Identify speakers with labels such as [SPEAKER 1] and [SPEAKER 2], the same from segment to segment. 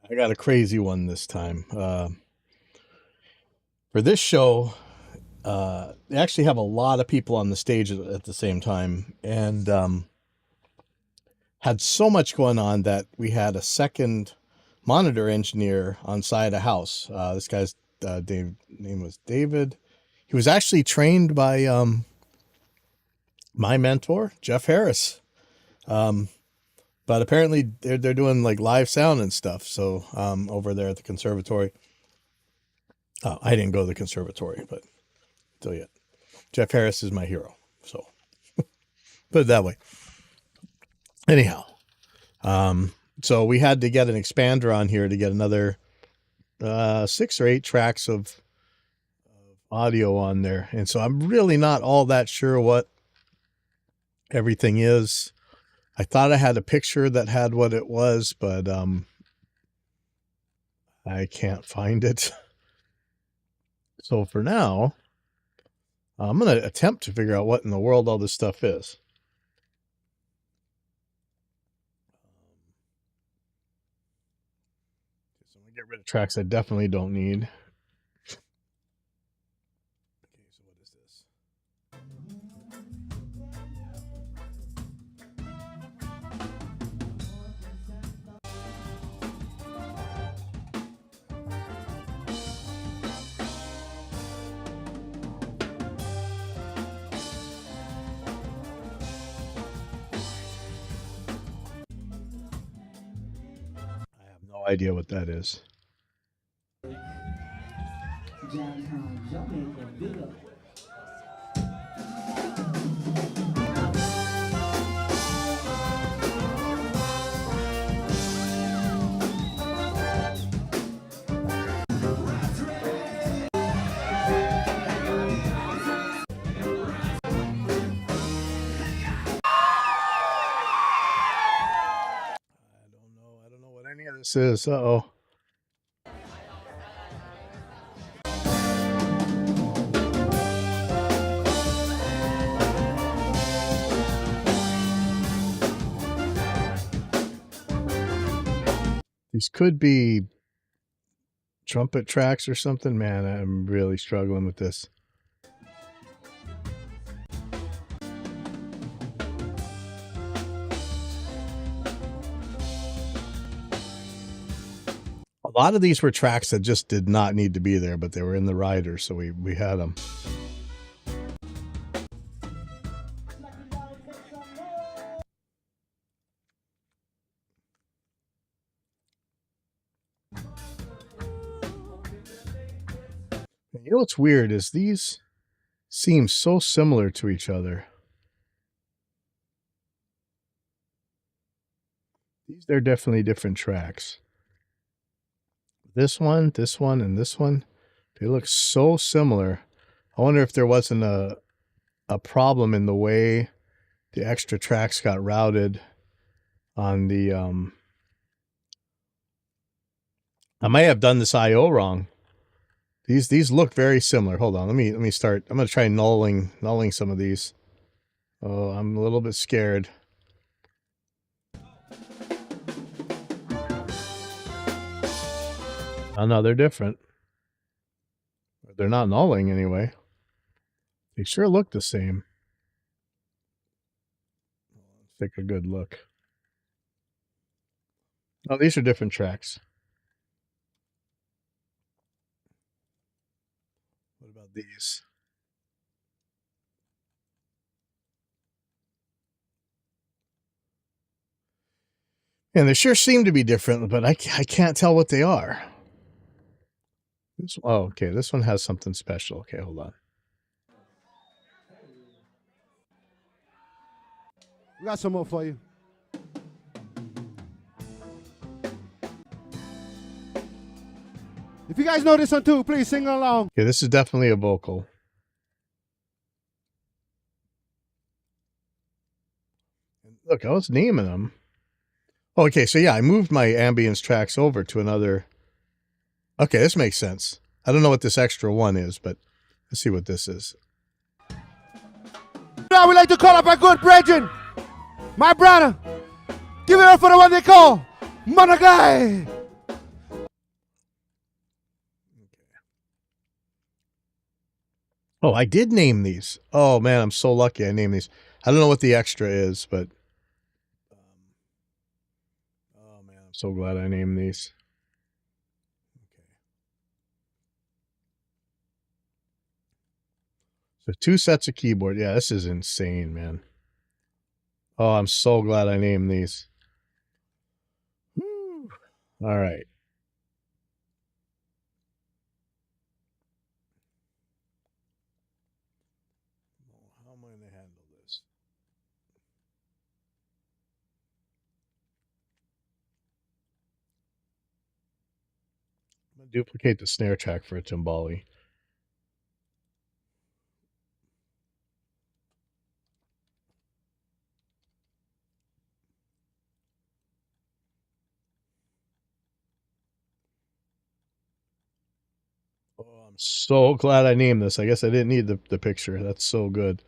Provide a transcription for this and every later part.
[SPEAKER 1] I got a crazy one this time. For this show, they actually have a lot of people on the stage at the same time, and had so much going on that we had a second monitor engineer on site a house. This guy's name was David. He was actually trained by my mentor, Jeff Harris. But apparently they're doing like live sound and stuff. So over there at the conservatory. I didn't go to the conservatory, but tell you, Jeff Harris is my hero. So put it that way. Anyhow, so we had to get an expander on here to get another 6 or 8 tracks of audio on there. And so I'm really not all that sure what everything is. I thought I had a picture that had what it was, but I can't find it. So for now, I'm going to attempt to figure out what in the world all this stuff is. So I'm going to get rid of tracks I definitely don't need. Okay, so what is this? No idea what that is. I don't know what any of this is. Uh-oh. These could be trumpet tracks or something. Man, I'm really struggling with this. A lot of these were tracks that just did not need to be there, but they were in the rider, so we had them. You know what's weird is these seem so similar to each other. They're definitely different tracks. This one, and this one, they look so similar. I wonder if there wasn't a problem in the way the extra tracks got routed on the I may have done this IO wrong. These look very similar. Hold on, let me start. I'm gonna try nulling some of these. Oh, I'm a little bit scared. Oh no, they're different. They're not nulling anyway. They sure look the same. Let's take a good look. Oh, these are different tracks. What about these? And they sure seem to be different, but I can't tell what they are. Oh, okay, this one has something special. Okay, hold on.
[SPEAKER 2] We got some more for you. If you guys know this one too, please sing along.
[SPEAKER 1] Okay, this is definitely a vocal. Look, I was naming them. Okay, so yeah, I moved my ambience tracks over to another. Okay, this makes sense. I don't know what this extra one is, but let's see what this is.
[SPEAKER 2] Now we like to call up our good brethren, my brother. Give it up for the one they call Monagai.
[SPEAKER 1] Oh, I did name these. Oh man, I'm so lucky I named these. I don't know what the extra is, but oh man, I'm so glad I named these. Okay. So 2 sets of keyboard. Yeah, this is insane, man. Oh, I'm so glad I named these. Woo. All right. How am I going to handle this? I'm going to duplicate the snare track for a timbali. Oh, I'm so glad I named this. I guess I didn't need the picture. That's so good.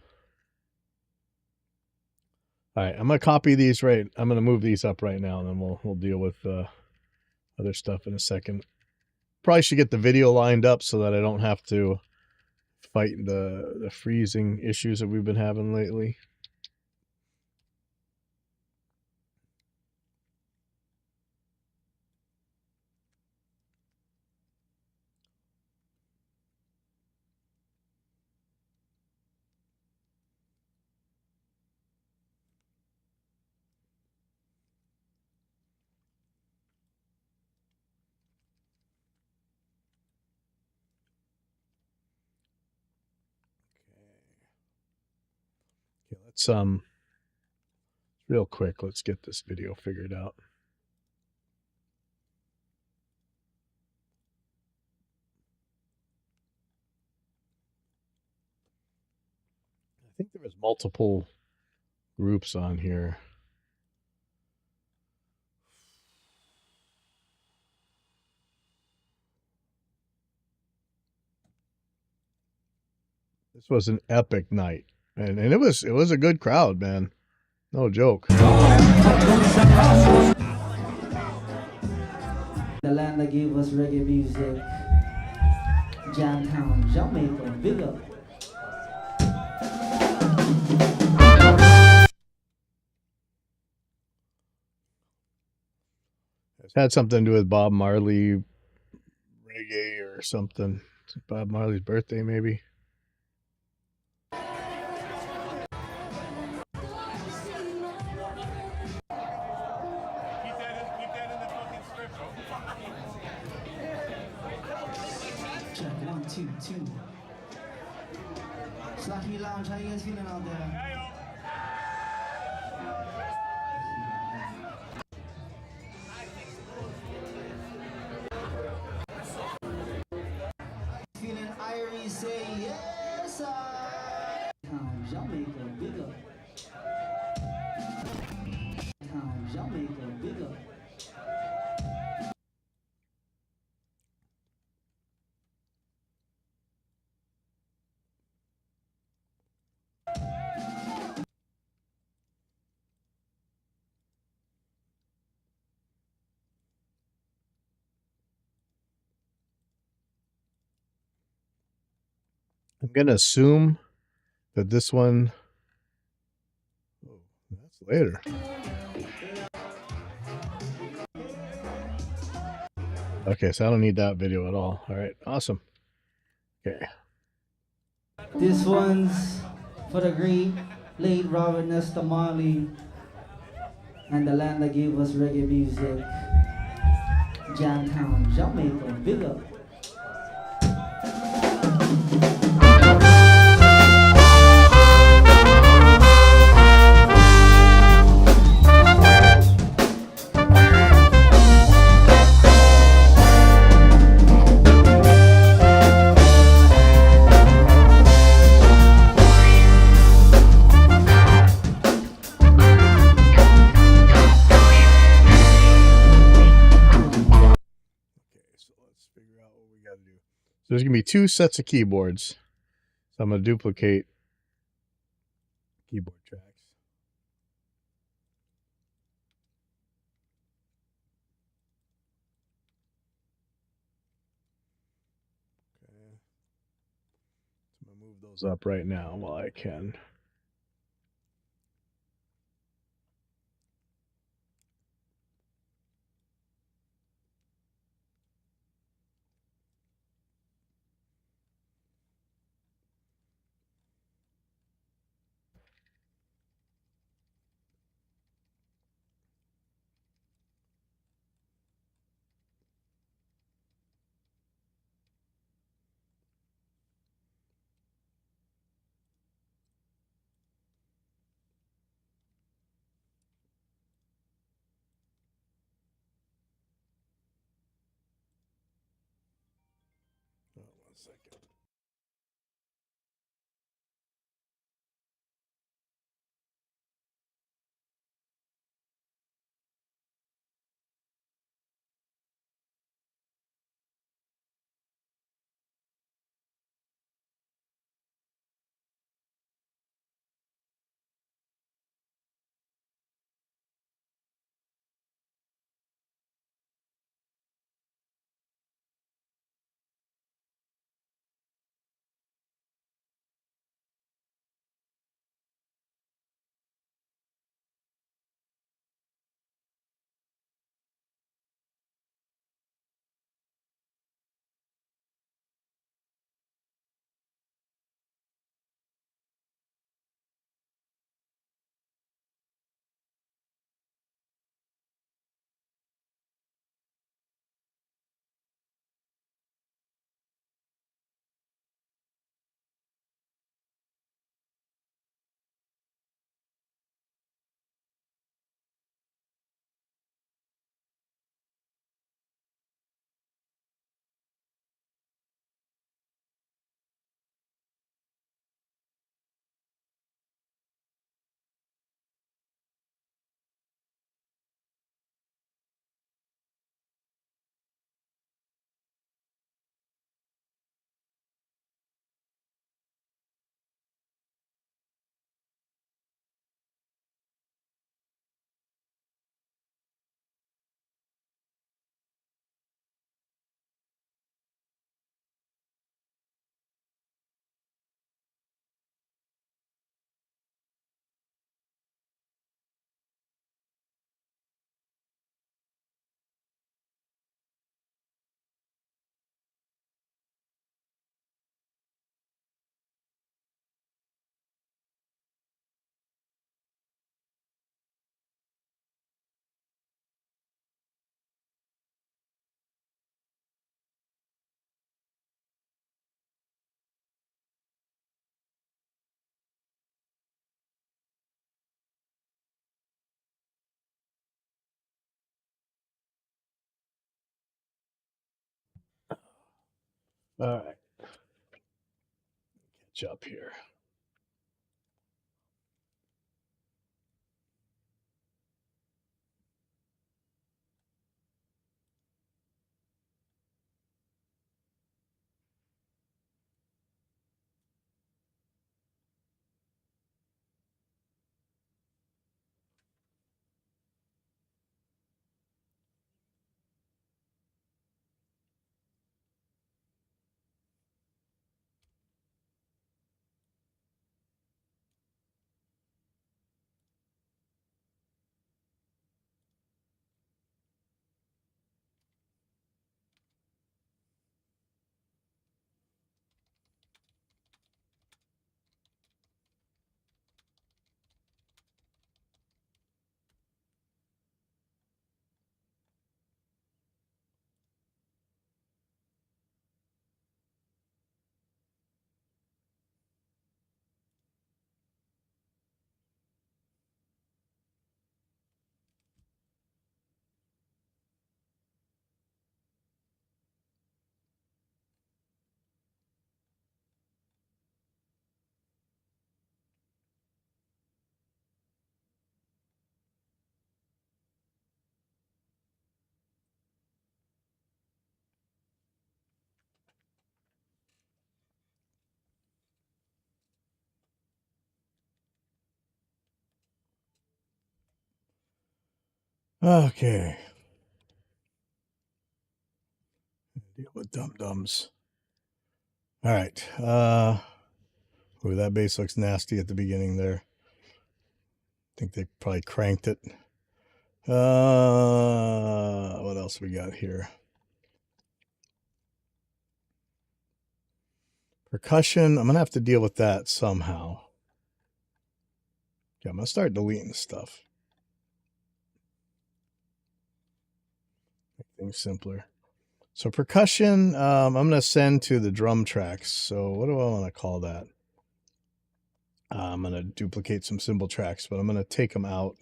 [SPEAKER 1] All right, I'm gonna copy these right. I'm gonna move these up right now, and then we'll deal with other stuff in a second. Probably should get the video lined up so that I don't have to fight the freezing issues that we've been having lately. Okay, let's real quick, let's get this video figured out. I think there was multiple groups on here. This was an epic night, and it was a good crowd, man. No joke.
[SPEAKER 3] The land that gave us reggae music, Jamtown, Jamaica, big up.
[SPEAKER 1] It had something to do with Bob Marley reggae or something. Bob Marley's birthday, maybe.
[SPEAKER 3] Check 1, 2, 2. Slacky Lounge, how you guys feeling out there? Feeling irie, say yes, I. Town, Jamaica, big up. Town, Jamaica, big up.
[SPEAKER 1] I'm gonna assume that this one. Oh, that's later. Okay, so I don't need that video at all. All right, awesome. Okay.
[SPEAKER 3] This one's for the great late Robert Nesta Marley and the land that gave us reggae music, Jamtown, Jamaica, big up.
[SPEAKER 1] So there's going to be 2 sets of keyboards. So I'm going to duplicate keyboard tracks. Okay. So I'm going to move move those up right now while I can. Oh, 1 second. All right. Catch up here. Okay. Deal with dum dums. All right. Ooh, that bass looks nasty at the beginning there. I think they probably cranked it. What else we got here? Percussion. I'm going to have to deal with that somehow. Yeah, I'm going to start deleting stuff. Make things simpler. So percussion, I'm going to send to the drum tracks. So what do I want to call that? I'm going to duplicate some cymbal tracks, but I'm going to take them out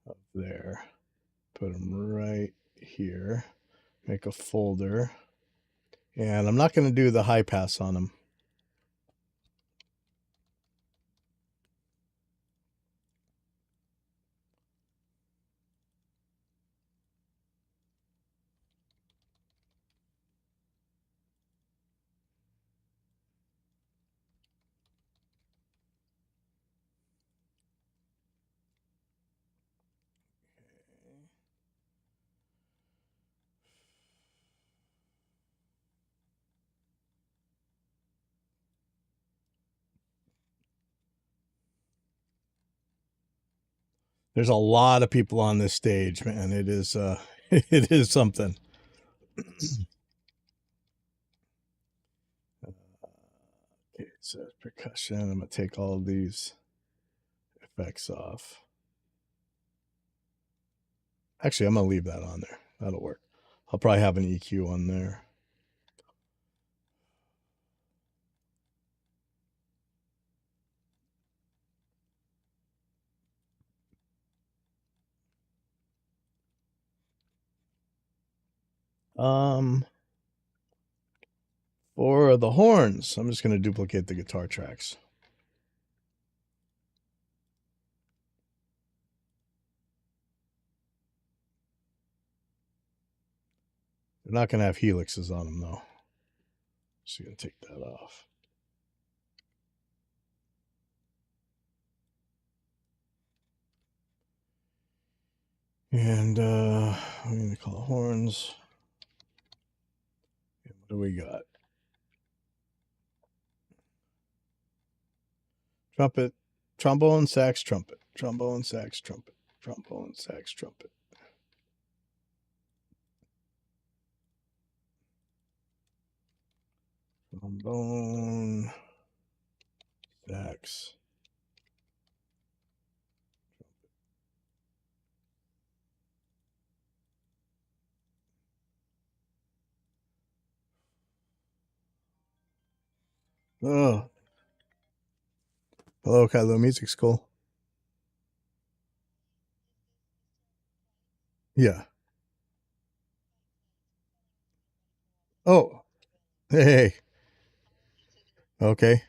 [SPEAKER 1] of there. Put them right here. Make a folder. And I'm not going to do the high pass on them. There's a lot of people on this stage, man. It is it is something. Okay, so percussion. I'm gonna take all of these effects off. Actually, I'm gonna leave that on there. That'll work. I'll probably have an EQ on there. For the horns, I'm just gonna duplicate the guitar tracks. They're not gonna have helixes on them though. Just gonna take that off. And I'm gonna call it horns. And what do we got? Trumpet, trombone, sax, trumpet, trombone, sax, trumpet, trombone, sax, trumpet. Trombone, sax. Oh. Hello, Kylo Music School. Yeah. Oh. Hey. Okay.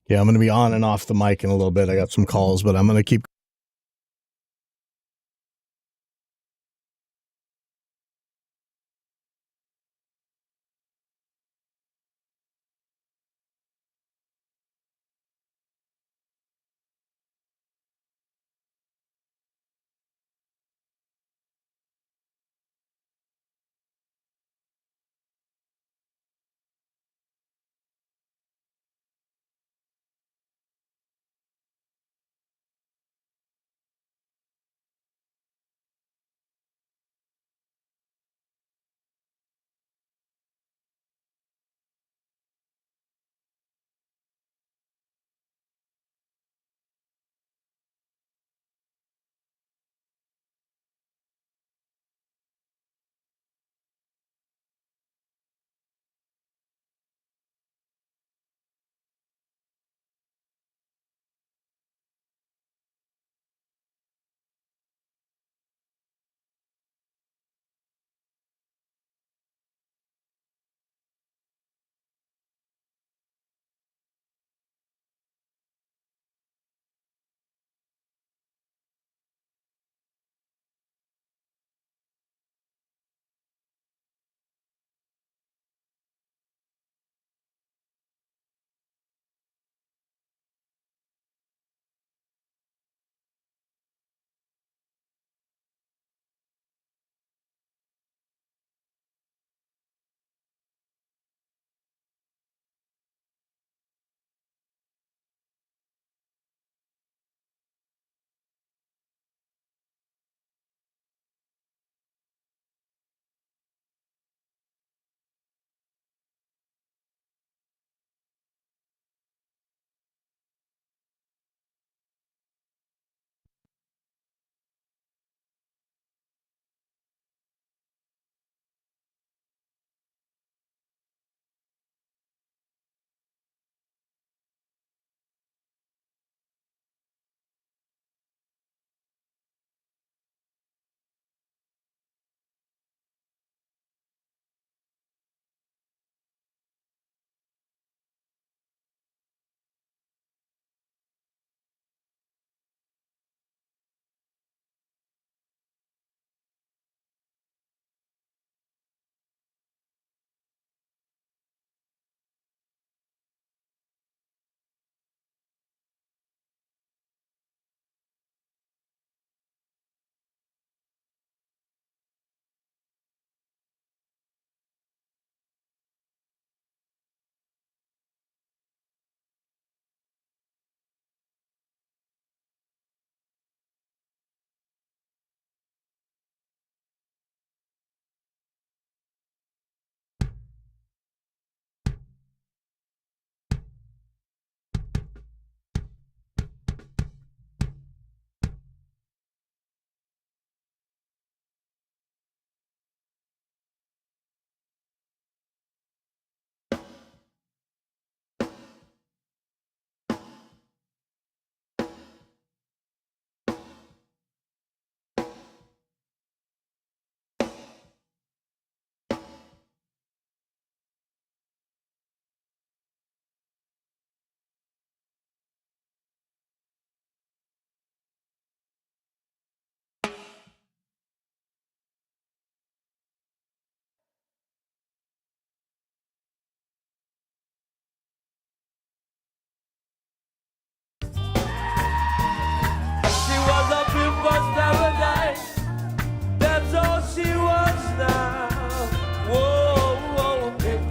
[SPEAKER 1] Yeah, I'm going to be on and off the mic in a little bit. I got some calls, but I'm going to keep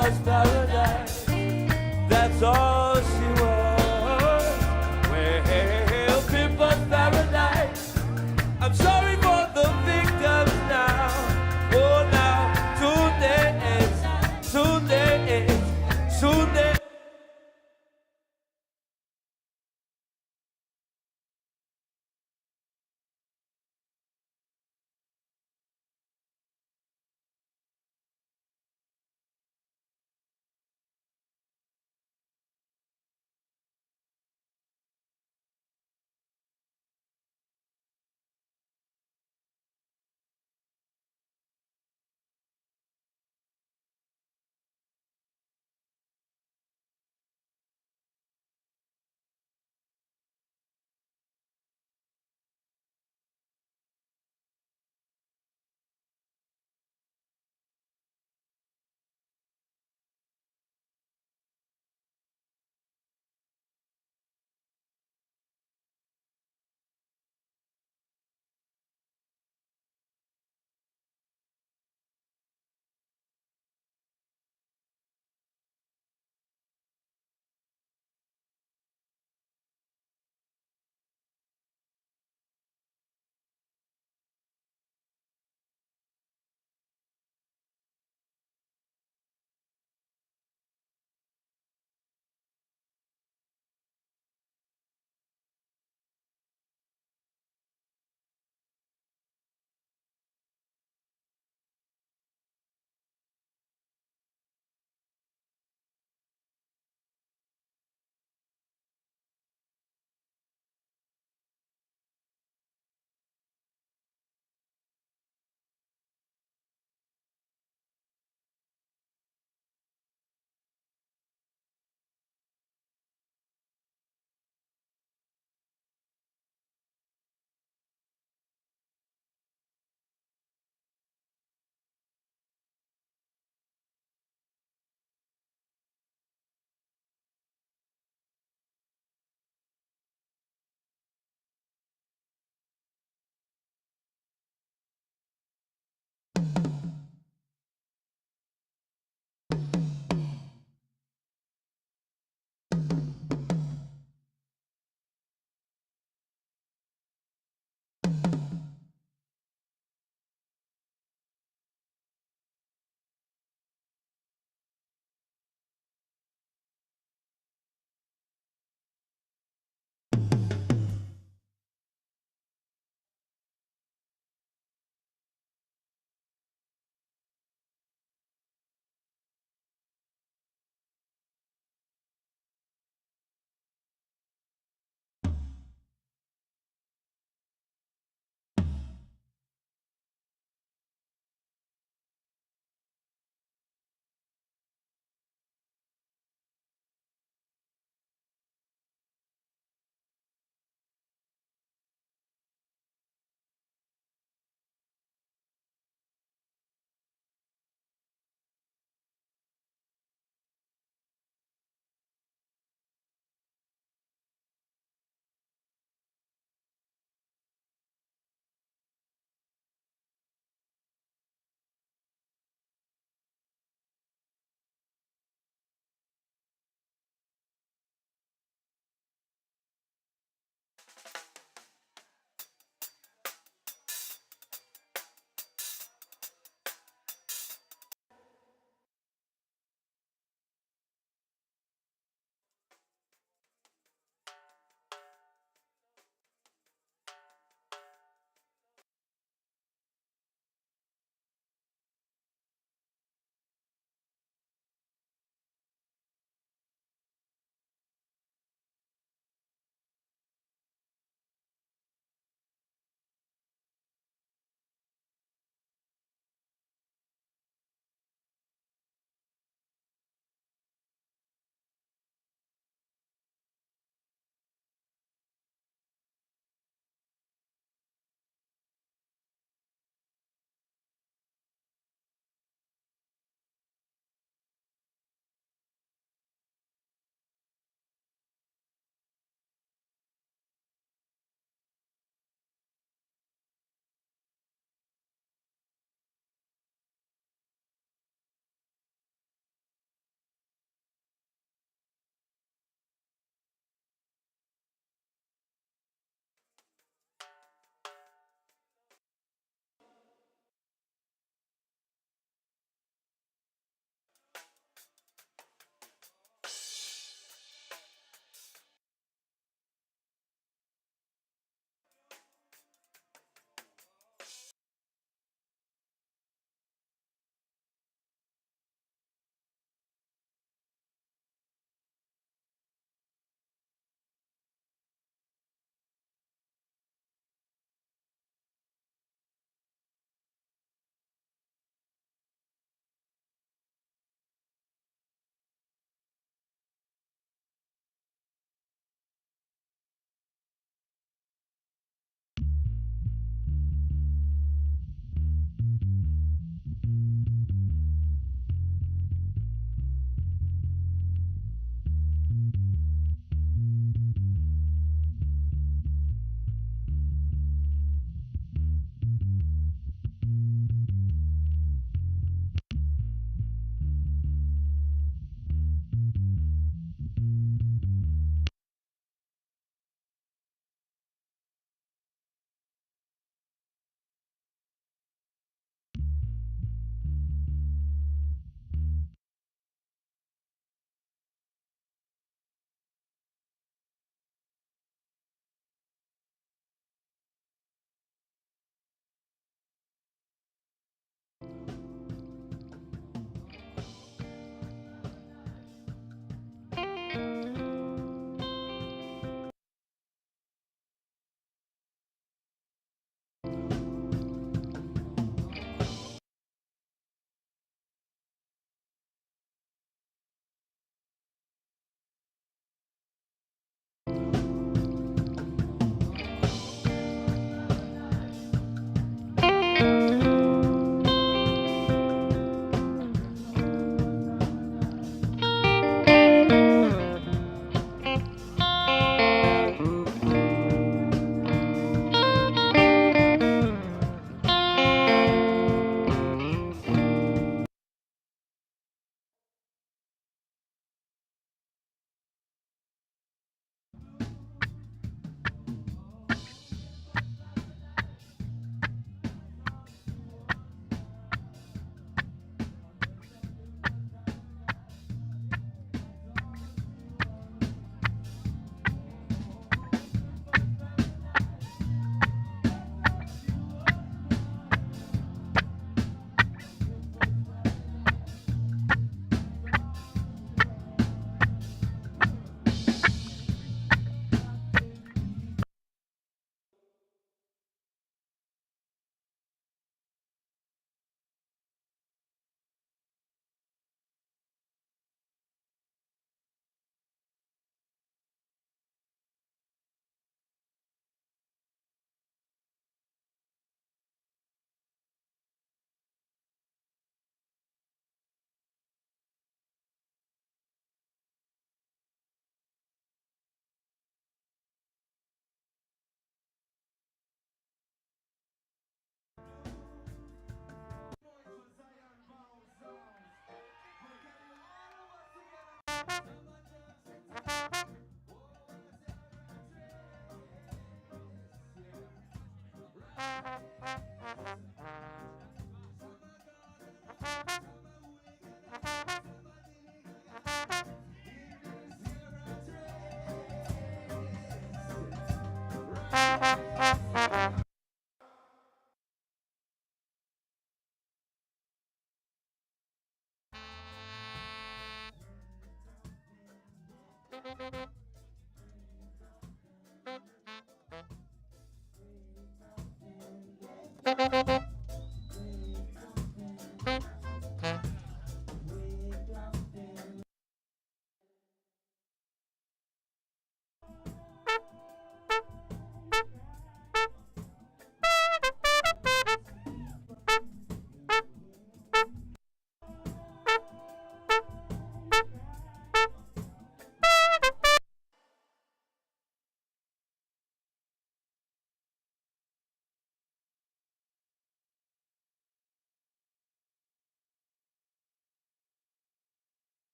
[SPEAKER 4] people's paradise. That's all she was. Well, people's paradise. I'm sorry for the victims now. Oh, now, soon they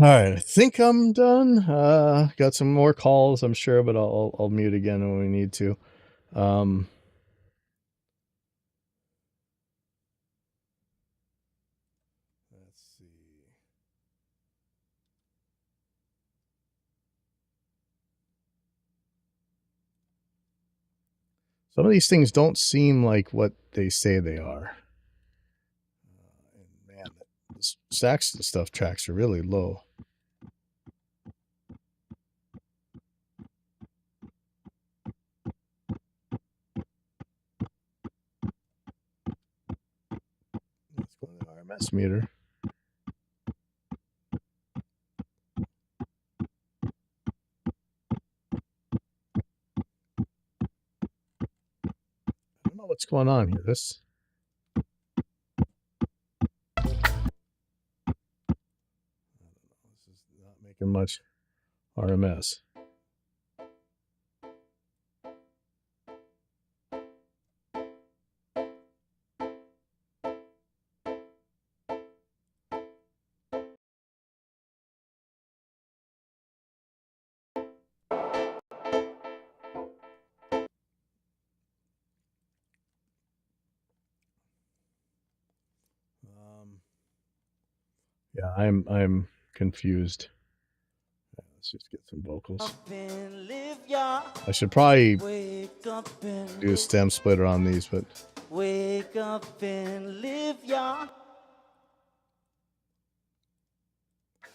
[SPEAKER 1] All right, I think I'm done. Got some more calls, I'm sure, but I'll mute again when we need to. Let's see. Some of these things don't seem like what they say they are. And man, the Saxon stuff tracks are really low. Let's go to the RMS meter. I don't know what's going on here. This is not making much RMS. Yeah, I'm confused. Let's just get some vocals. I should probably do a stem splitter on these, but
[SPEAKER 3] Wake up and live, ya.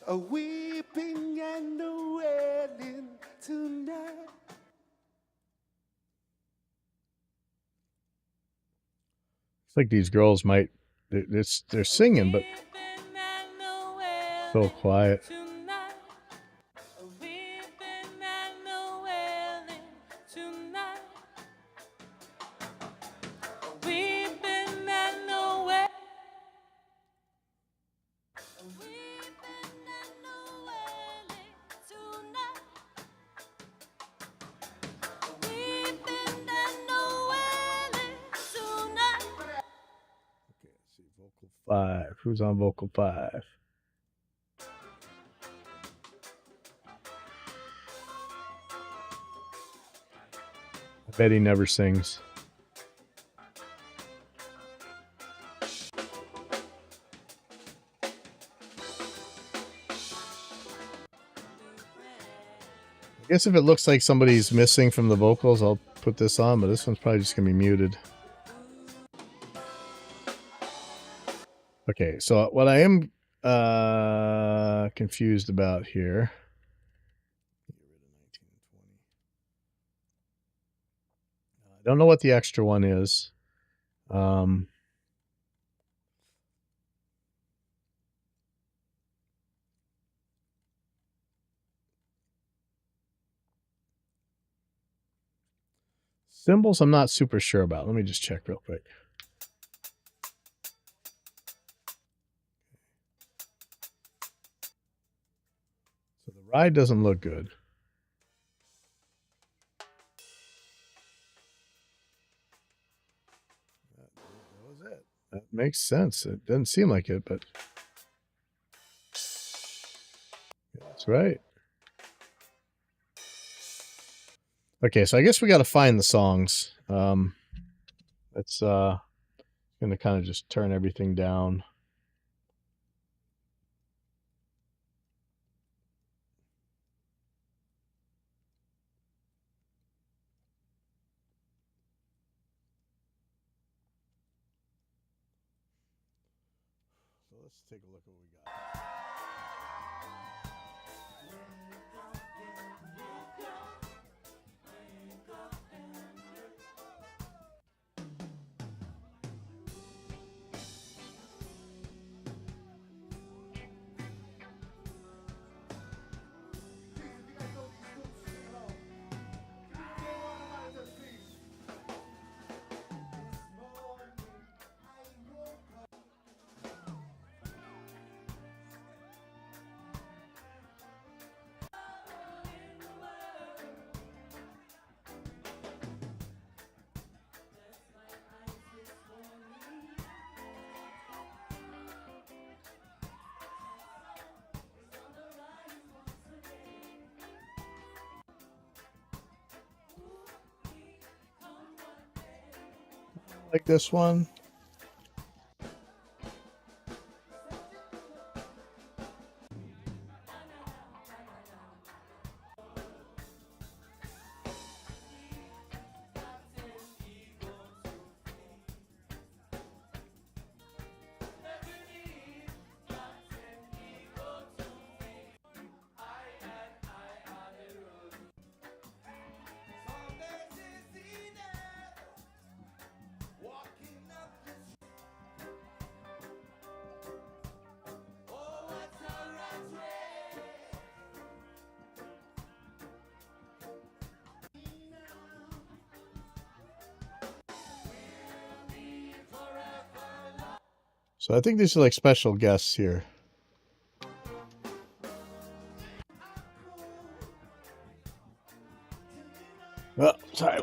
[SPEAKER 2] A weeping and a wailing tonight.
[SPEAKER 1] it's like these girls might they're singing, but so quiet. Vocal 5. Who's on vocal 5? I bet he never sings. I guess if it looks like somebody's missing from the vocals, I'll put this on, but this one's probably just going to be muted. Okay, so what I am confused about here. I don't know what the extra one is. Symbols, I'm not super sure about. Let me just check real quick. So the ride doesn't look good. That was it. That makes sense. It doesn't seem like it, but that's right. Okay, so I guess we got to find the songs. It's going to kind of just turn everything down. So let's take a look at what we got. Like this one. So I think these are like special guests here. Oh, sorry.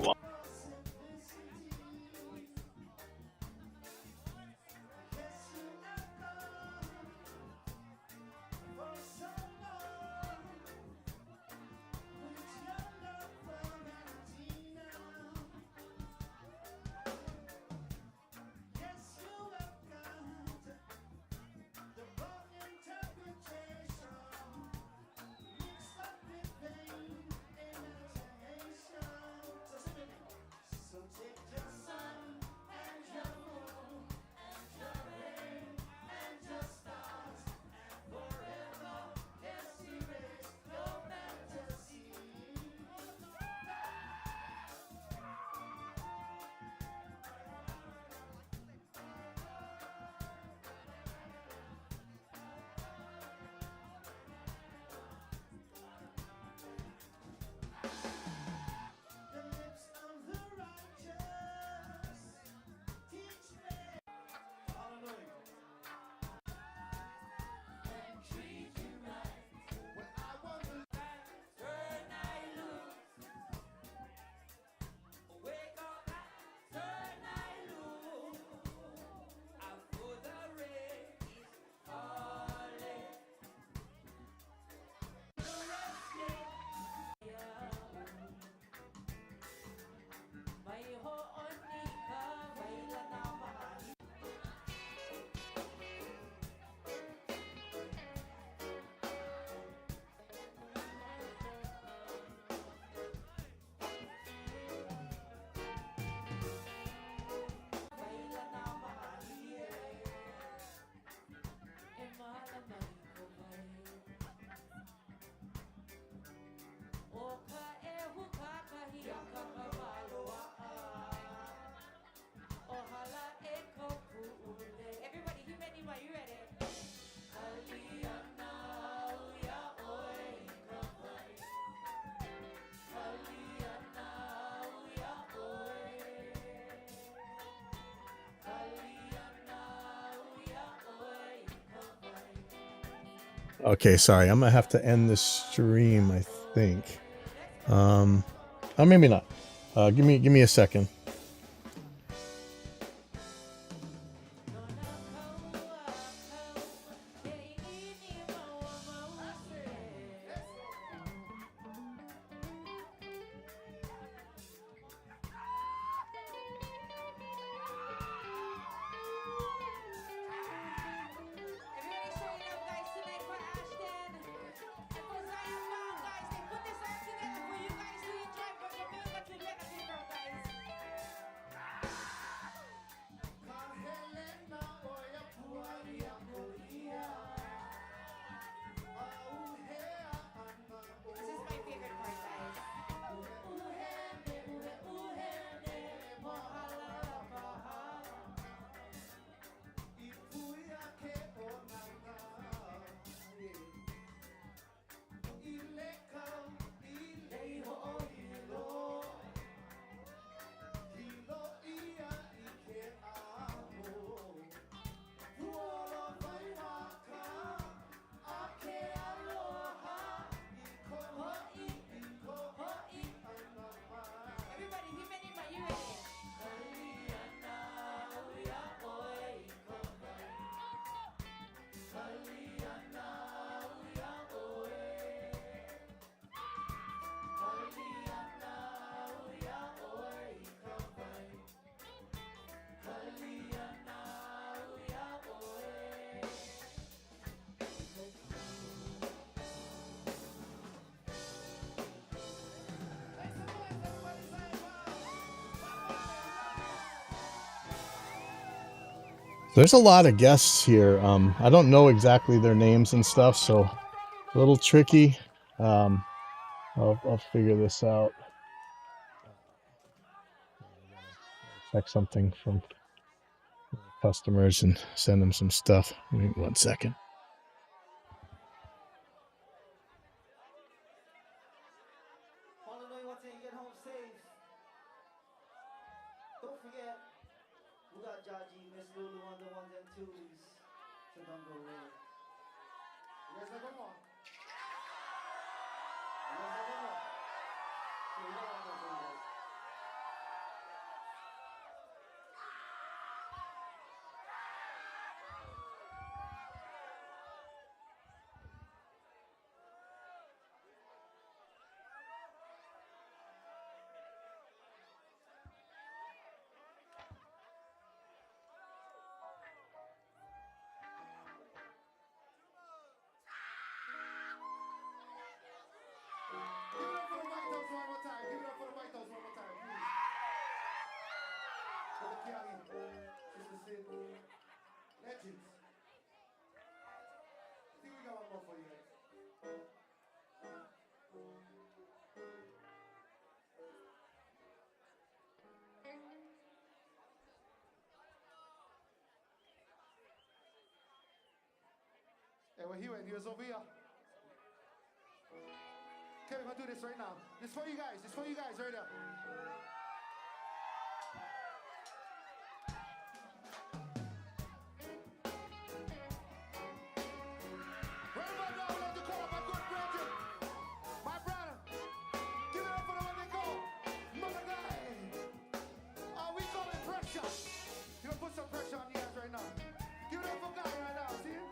[SPEAKER 1] Okay, sorry. I'm gonna have to end this stream, I think. Oh, maybe not. Give me a second.
[SPEAKER 5] Everybody showing up, guys, tonight for Ashton and for Zion Bang, guys. They put this all together for you guys to enjoy from Jamaica to Legacy, guys. This is my favorite part, guys. Everybody, him and him, are you ready?
[SPEAKER 1] There's a lot of guests here. I don't know exactly their names and stuff, so a little tricky. I'll figure this out. Check something from customers and send them some stuff. Give me 1 second.
[SPEAKER 3] All the way once you get home safe. Don't forget, we got Jaji, Miss Lulu on the ones and twos. So don't go away. You guys like one more? You guys like one more? So we got one more for you guys.
[SPEAKER 2] Legends. I think we got one more for you guys. Hey, where he went? He was over here. Okay, we're gonna do this right now. This for you guys. This for you guys right there. Right about now, we'd like to call up my good brethren, my brother. Give it up for the one they call Mother Guy. We call it pressure. You gonna put some pressure on you guys right now. Give it up for Guy right now. See him?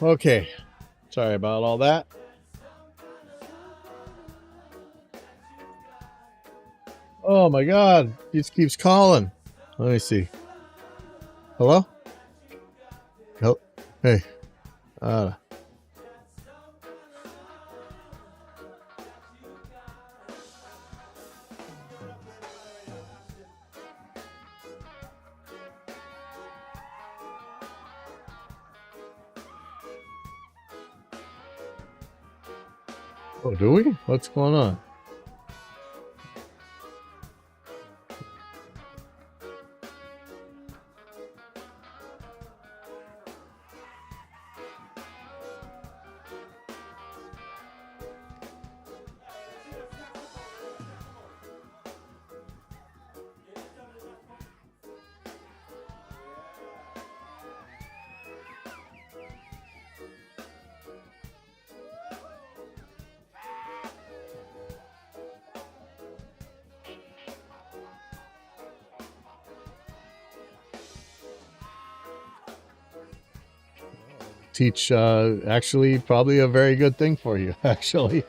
[SPEAKER 1] Okay. Sorry about all that. Oh my God. He just keeps calling. Let me see. Hello? Hello? Hey. Oh, do we? What's going on? Teach actually probably a very good thing for you actually.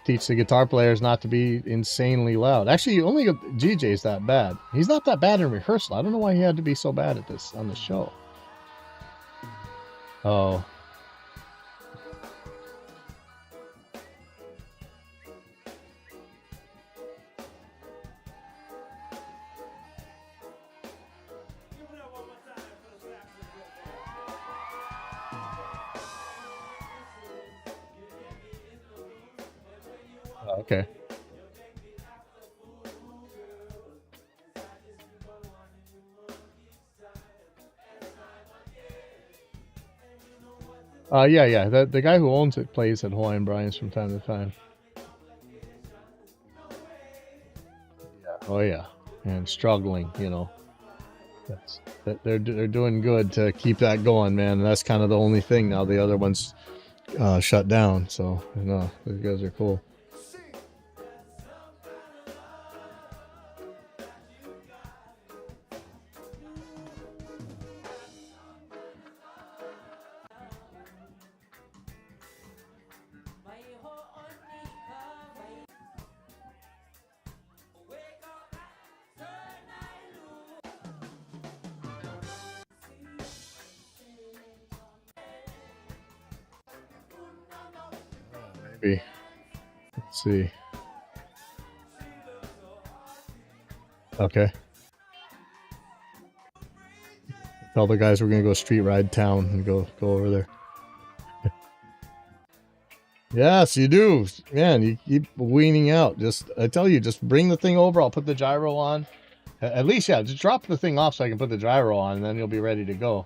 [SPEAKER 1] Teach the guitar players not to be insanely loud. Actually, only GJ's that bad. He's not that bad in rehearsal. I don't know why he had to be so bad at this on the show. Oh. Okay. Yeah. The guy who owns it plays at Hawaiian Brian's from time to time. Yeah. Oh yeah, and struggling, you know. They're doing good to keep that going, man. And that's kind of the only thing now. The other one's shut down, so no, those guys are cool. Maybe. Let's see. Okay. Tell the guys we're gonna go street ride town and go over there. Yes, you do. Man, you keep weaning out. Just I tell you, just bring the thing over. I'll put the gyro on. At least, yeah, just drop the thing off so I can put the gyro on, and then you'll be ready to go.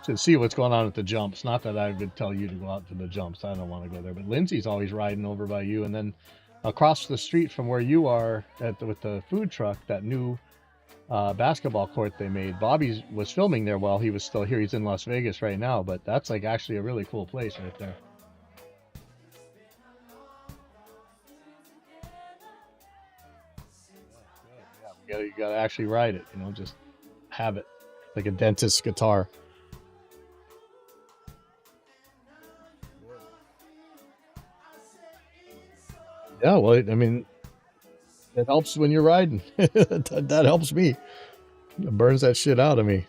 [SPEAKER 1] To see what's going on at the jumps. Not that I would tell you to go out to the jumps. I don't want to go there. But Lindsay's always riding over by you, and then across the street from where you are with the food truck, that new basketball court they made. Bobby was filming there while he was still here. He's in Las Vegas right now, but that's like actually a really cool place right there. Yeah, you gotta actually ride it, you know, just have it like a dentist's guitar. Yeah, well, I mean, it helps when you're riding. that helps me. It burns that shit out of me.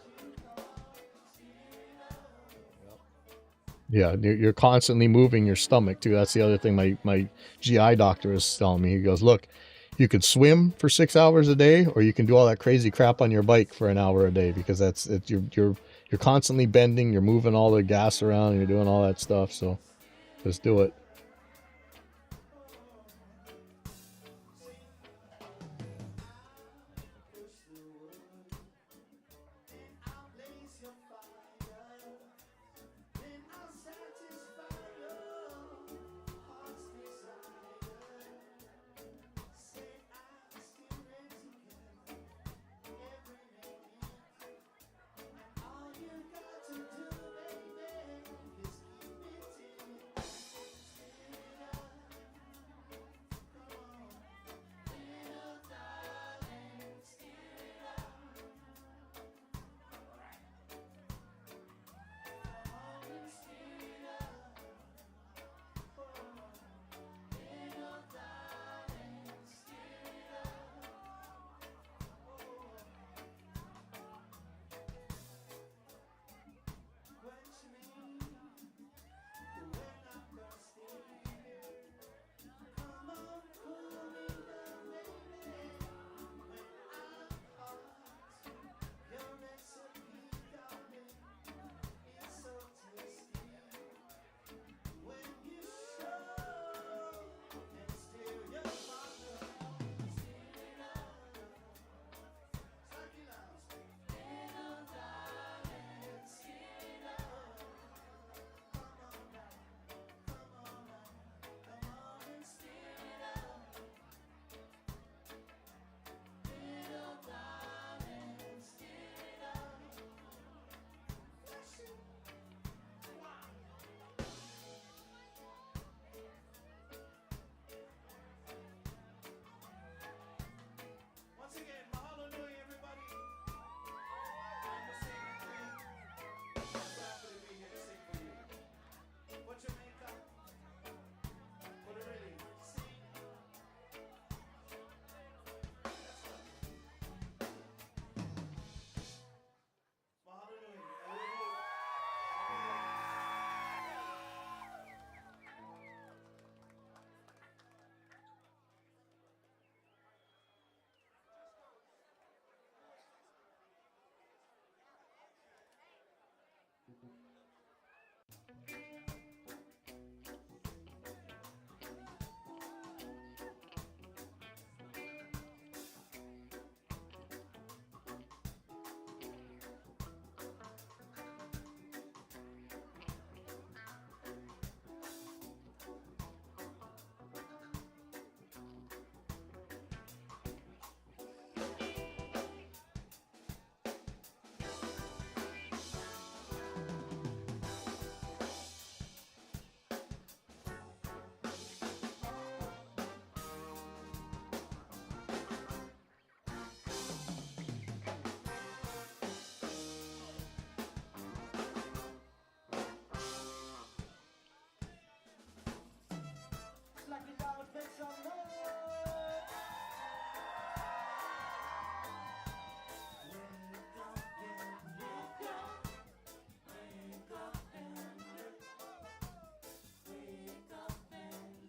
[SPEAKER 1] Yeah, you're constantly moving your stomach too. That's the other thing my GI doctor is telling me. He goes, look, you could swim for 6 hours a day, or you can do all that crazy crap on your bike for an hour a day, because you're constantly bending, you're moving all the gas around, and you're doing all that stuff. So just do it.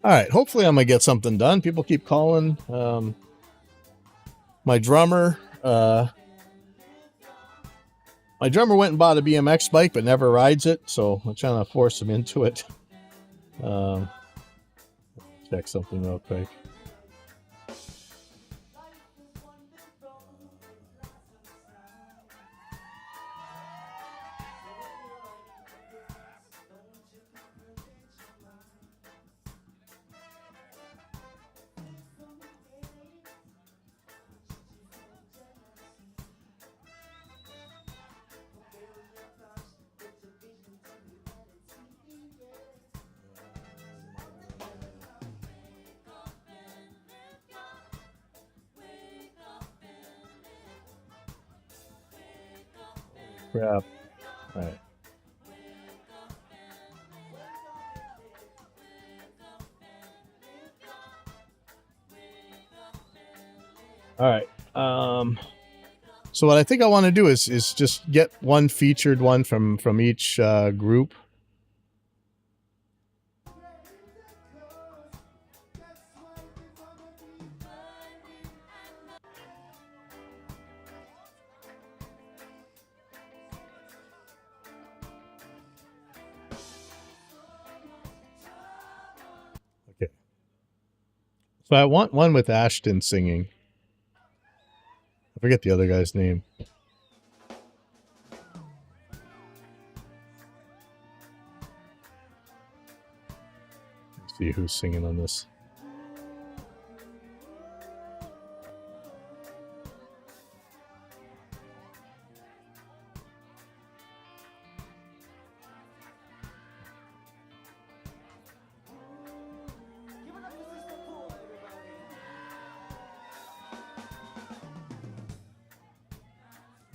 [SPEAKER 1] All right, hopefully I'm gonna get something done. People keep calling. My drummer went and bought a BMX bike but never rides it, so I'm trying to force him into it. Check something real quick. Crap. All right. All right. So what I think I want to do is just get one featured one from each group. Okay. So I want one with Ashton singing. I forget the other guy's name. Let's see who's singing on this.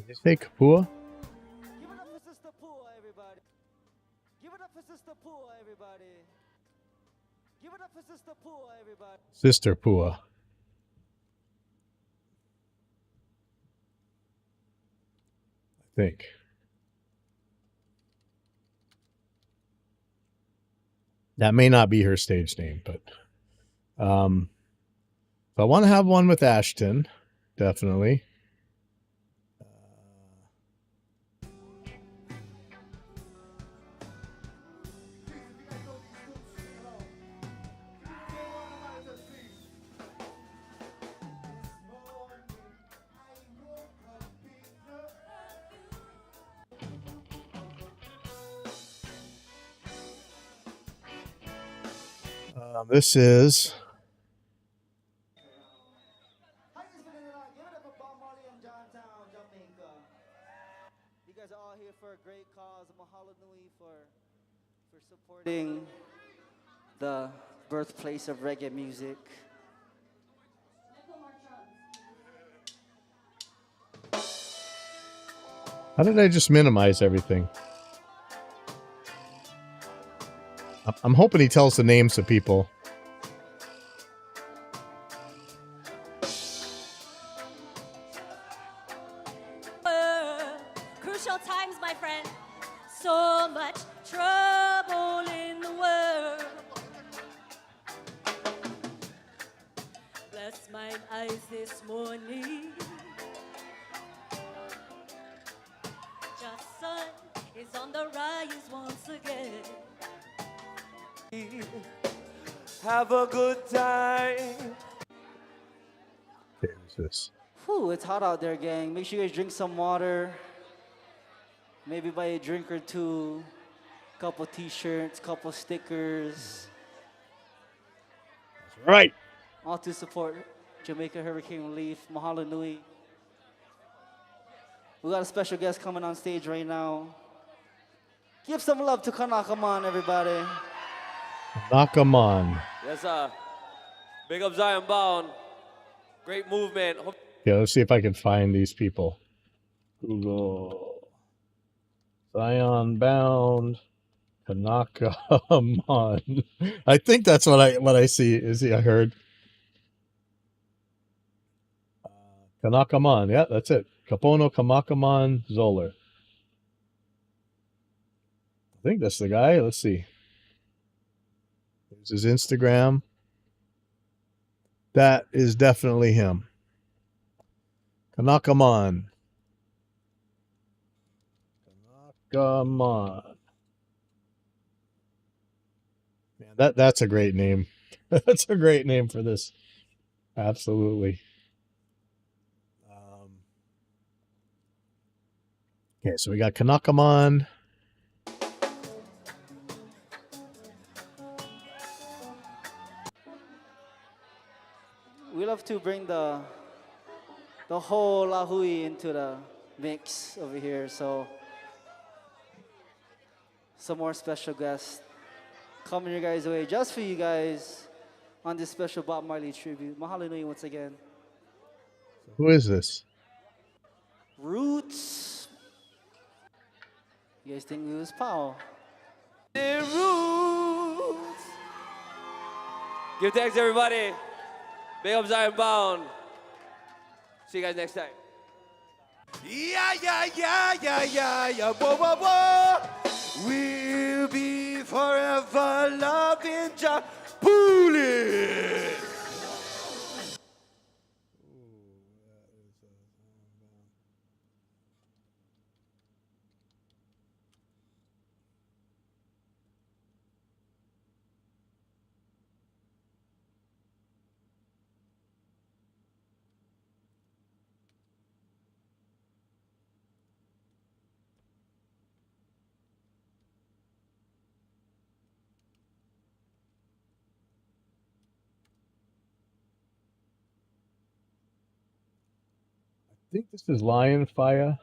[SPEAKER 1] Did you say Kapua?
[SPEAKER 3] Give it up for Sister Pua, everybody. Give it up for Sister Pua, everybody. Give it up for Sister Pua, everybody.
[SPEAKER 1] Sister Pua. I think. That may not be her stage name, but I want to have one with Ashton, definitely. This is
[SPEAKER 3] How you feeling tonight? Give it up for Bob Marley and Johnstown, Jamaica. You guys are all here for a great cause. Mahalo nui for supporting the birthplace of reggae music.
[SPEAKER 1] how did I just minimize everything? I'm hoping he tells the names of people.
[SPEAKER 5] Crucial times, my friend. So much trouble in the world. Bless mine eyes this morning. Just sun is on the rise once again.
[SPEAKER 4] Have a good time.
[SPEAKER 1] Okay, who's this?
[SPEAKER 3] Whew, it's hot out there, gang. Make sure you guys drink some water. Maybe buy a drink or two. Couple t-shirts, couple stickers.
[SPEAKER 1] Right.
[SPEAKER 3] All to support Jamaica Hurricane Relief. Mahalo nui. We got a special guest coming on stage right now. Give some love to Kanakaman, everybody.
[SPEAKER 1] Knock 'em on.
[SPEAKER 4] Yes, sir. Big up Zion Bound. Great movement.
[SPEAKER 1] Yeah, let's see if I can find these people. Google. Zion Bound. Kanaka Mon. I think that's what I see. I heard. Kanakaman. Yeah, that's it. Kapono Kamakaman Zoller. I think that's the guy. Let's see. There's his Instagram. That is definitely him. Kanakaman. Kanakaman. Man, that's a great name. That's a great name for this. Absolutely. Okay, so we got Kanakaman.
[SPEAKER 3] We love to bring the whole La Hui into the mix over here. So some more special guests coming your guys' way just for you guys on this special Bob Marley tribute. Mahalo nui once again.
[SPEAKER 1] Who is this?
[SPEAKER 3] Roots. You guys think it was Pow?
[SPEAKER 4] The Roots. Give thanks, everybody. Big up Zion Bound. See you guys next time.
[SPEAKER 2] Yeah, yeah, yeah, yeah, yeah, yeah, whoa, whoa, whoa. We'll be forever loving Jah Puli.
[SPEAKER 1] I think this is Lion Fire.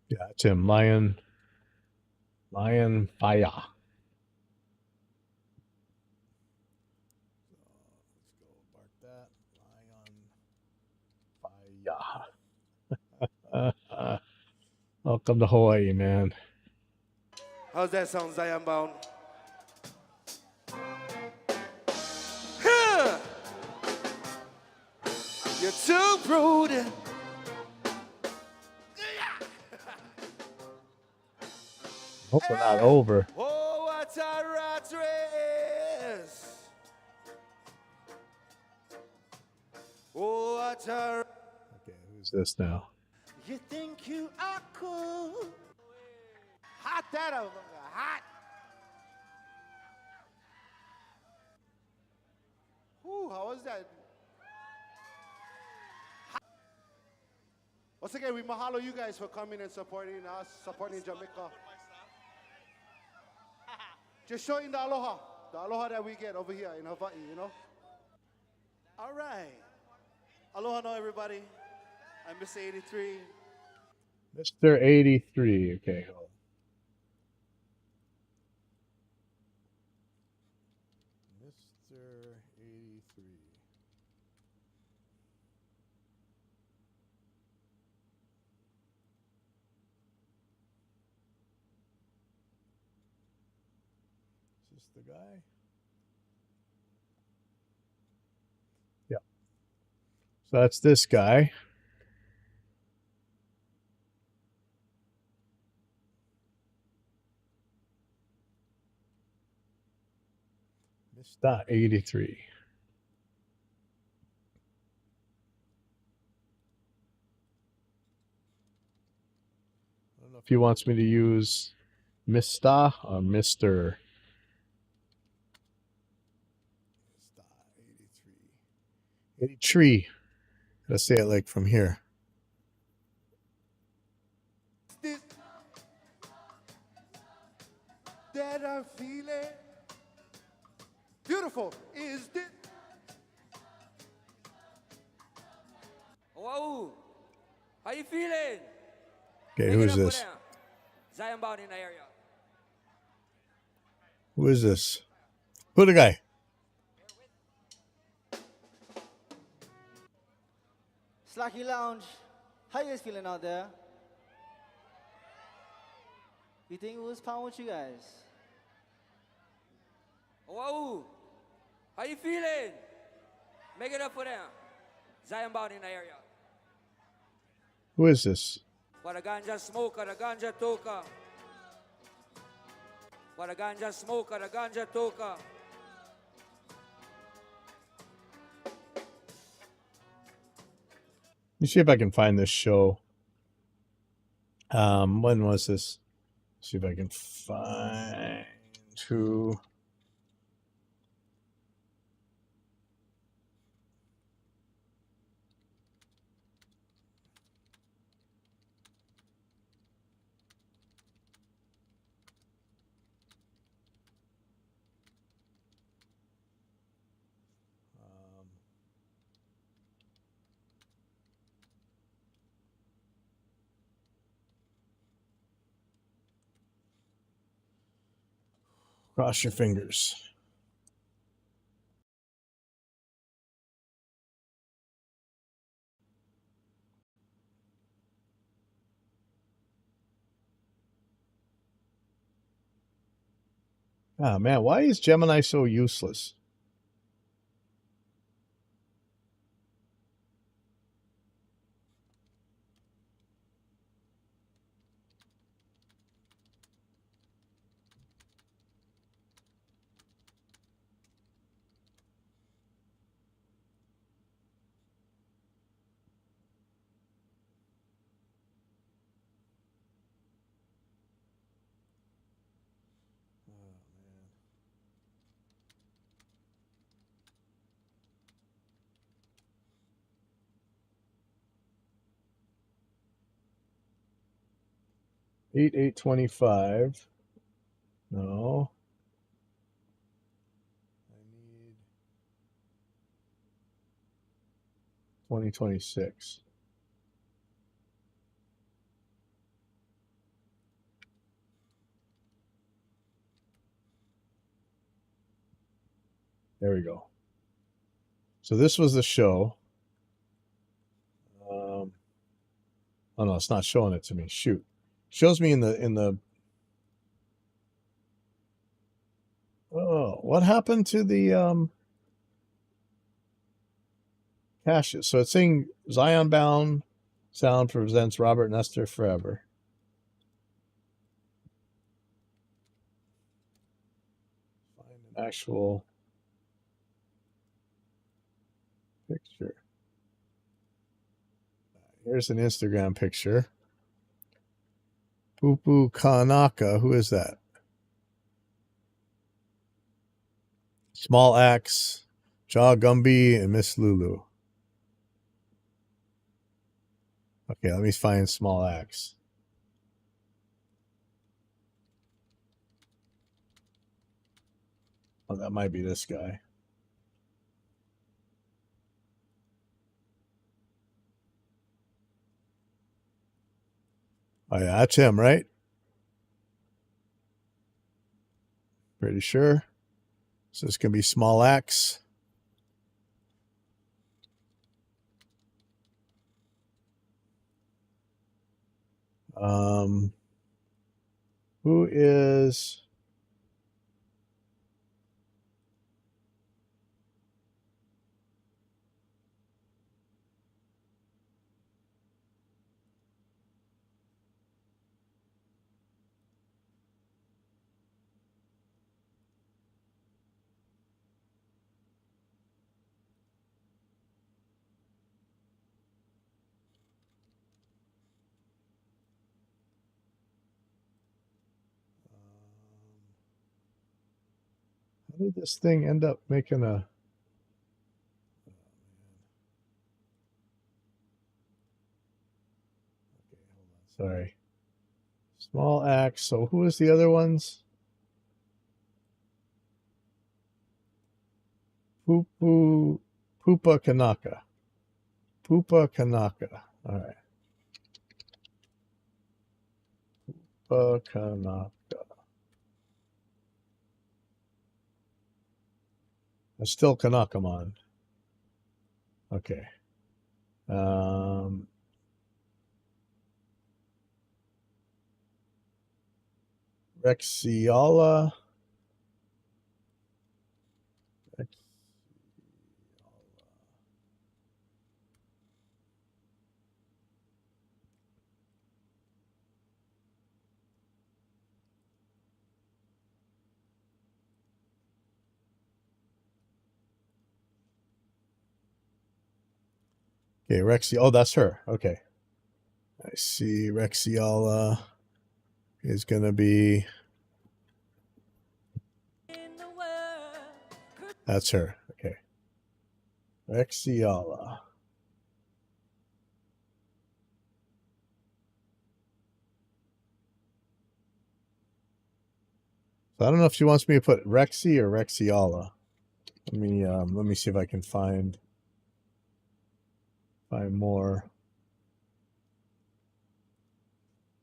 [SPEAKER 1] Yeah, it's him. Lion Fire. Welcome to Hawaii, man.
[SPEAKER 2] How's that sound, Zion Bound? Huh. You're too prudent.
[SPEAKER 1] Hope we're not over.
[SPEAKER 2] Oh, what a rat race. Oh, what a...
[SPEAKER 1] Okay, who's this now?
[SPEAKER 2] You think you are cool. Hot that over, hot. Ooh, how was that? Once again, we mahalo you guys for coming and supporting us, supporting Jamaica. Just showing the aloha that we get over here in Hawaii, you know? All right. Aloha no, everybody. I'm Mr. 83.
[SPEAKER 1] Mr. 83. Okay, hold on. Mr. 83. Is this the guy? Yeah. So that's this guy. Mr. 83. I don't know if he wants me to use Mr. or Mr. 83. Gotta say it like from here.
[SPEAKER 2] This that I'm feeling. Beautiful. Is this?
[SPEAKER 4] Wow. How you feeling?
[SPEAKER 1] Okay,
[SPEAKER 4] Make
[SPEAKER 1] who
[SPEAKER 4] it
[SPEAKER 1] is
[SPEAKER 4] up for
[SPEAKER 1] this?
[SPEAKER 4] them. Zion Bound in the area.
[SPEAKER 1] Who is this? Who the guy?
[SPEAKER 3] Slacky Lounge. How you guys feeling out there? You think it was Pound with you guys?
[SPEAKER 6] Wow. How you feeling? Make it up for them. Zion bound in the area.
[SPEAKER 1] Who is this?
[SPEAKER 6] For the ganja smoker, the ganja toker. For the ganja smoker, the ganja toker.
[SPEAKER 1] Let me see if I can find this show. When was this? See if I can find who. Cross your fingers. Ah, man, why is Gemini so useless? Oh, man. Eight 25. No. I need 2026. There we go. So this was the show. Oh no, it's not showing it to me. Shoot. Shows me in the oh, what happened to the caches? So it's saying Zion Bound Sound presents Robert Nestor Forever. Find an actual picture. Here's an Instagram picture. Pupu Kanaka. Who is that? Small Axe, Jaw Gumby, and Miss Lulu. Okay, let me find Small Axe. Oh, that might be this guy. Oh, yeah, that's him, right? Pretty sure. So this can be Small Axe. Who is how did this thing end up making a sorry. Small Axe. So who is the other ones? Pupa Kanaka. Pupa Kanaka. All right. Pupa Kanaka. That's still Kanakamon. Okay. Rexiala. Okay, Rexy. Oh, that's her. Okay. I see Rexiola is going to be. That's her. Okay. Rexiola. So I don't know if she wants me to put Rexy or Rexiola. Let me see if I can find more.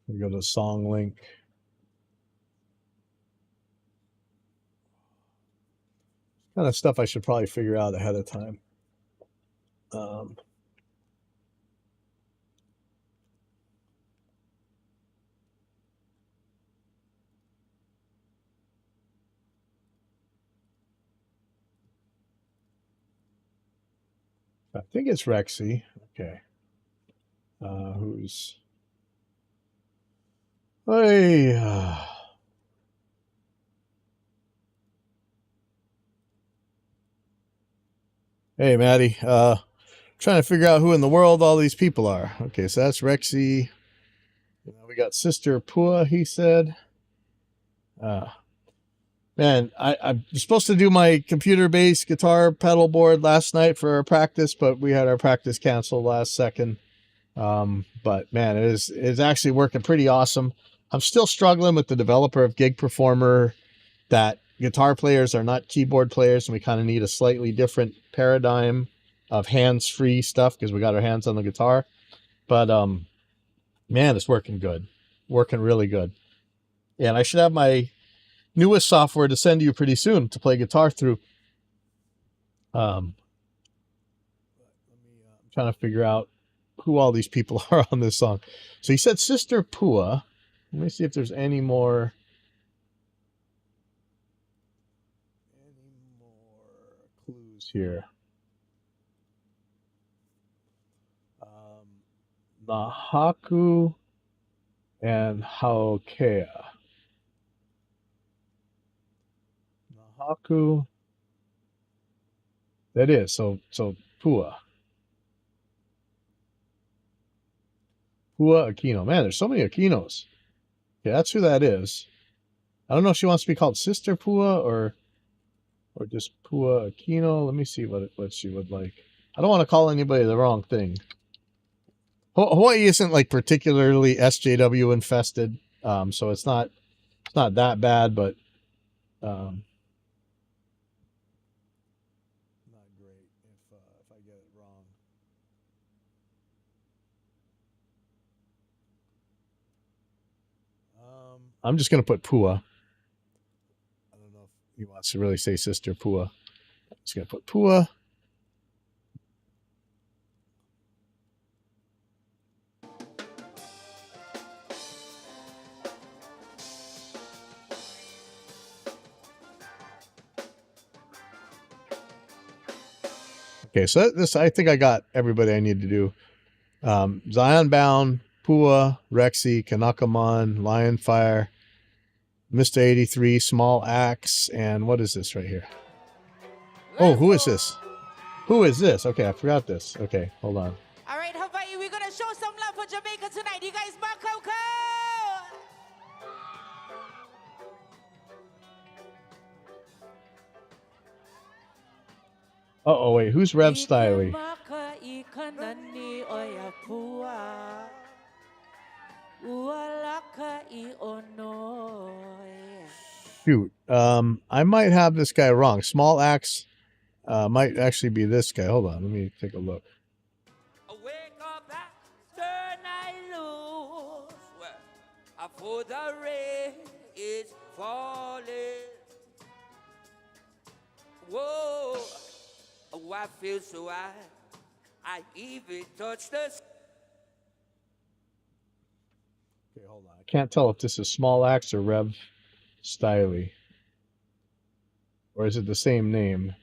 [SPEAKER 1] We go to song link. Kind of stuff I should probably figure out ahead of time. I think it's Rexy. Okay. Who's? Hey. Hey, Maddie. Trying to figure out who in the world all these people are. Okay, so that's Rexy. We got Sister Pua, he said. Man, I'm supposed to do my computer-based guitar pedal board last night for our practice, but we had our practice canceled last second. But man, it's actually working pretty awesome. I'm still struggling with the developer of Gig Performer that guitar players are not keyboard players, and we kind of need a slightly different paradigm of hands-free stuff because we got our hands on the guitar. But man, it's working good, working really good. And I should have my newest software to send you pretty soon to play guitar through. I'm trying to figure out who all these people are on this song. So he said Sister Pua. Let me see if there's any more clues here. Nahaku and Haokea. Nahaku. That is so Pua. Pua Aquino. Man, there's so many Aquinos. Yeah, that's who that is. I don't know if she wants to be called Sister Pua or just Pua Aquino. Let me see what she would like. I don't want to call anybody the wrong thing. Hawaii isn't like particularly SJW infested, so it's not that bad, but not great if I get it wrong. I'm just gonna put Pua. I don't know if he wants to really say Sister Pua. I'm just gonna put Pua. Okay, so this I think I got everybody I need to do. Zion Bound, Pua, Rexy, Kanakamon, Lionfire, Mr. 83, Small Axe, and what is this right here? Oh, who is this? Who is this? Okay, I forgot this. Okay, hold on.
[SPEAKER 5] All right, Hawaii, we're gonna show some love for Jamaica tonight. You guys back out.
[SPEAKER 1] Oh, wait, who's Rev Styley? Shoot, I might have this guy wrong. Small Axe might actually be this guy. Hold on, let me take a look.
[SPEAKER 6] Wake up after night loose, for the rain is falling. Whoa, oh, I feel so high, I even touch the.
[SPEAKER 1] Okay, hold on. I can't tell if this is Small Axe or Rev Styley. Or is it the same name?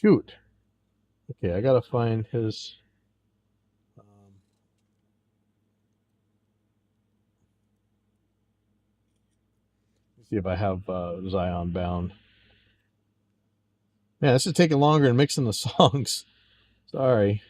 [SPEAKER 1] Shoot. Okay, I gotta find his. See if I have Zion Bound. Man, this is taking longer than mixing the songs. Sorry.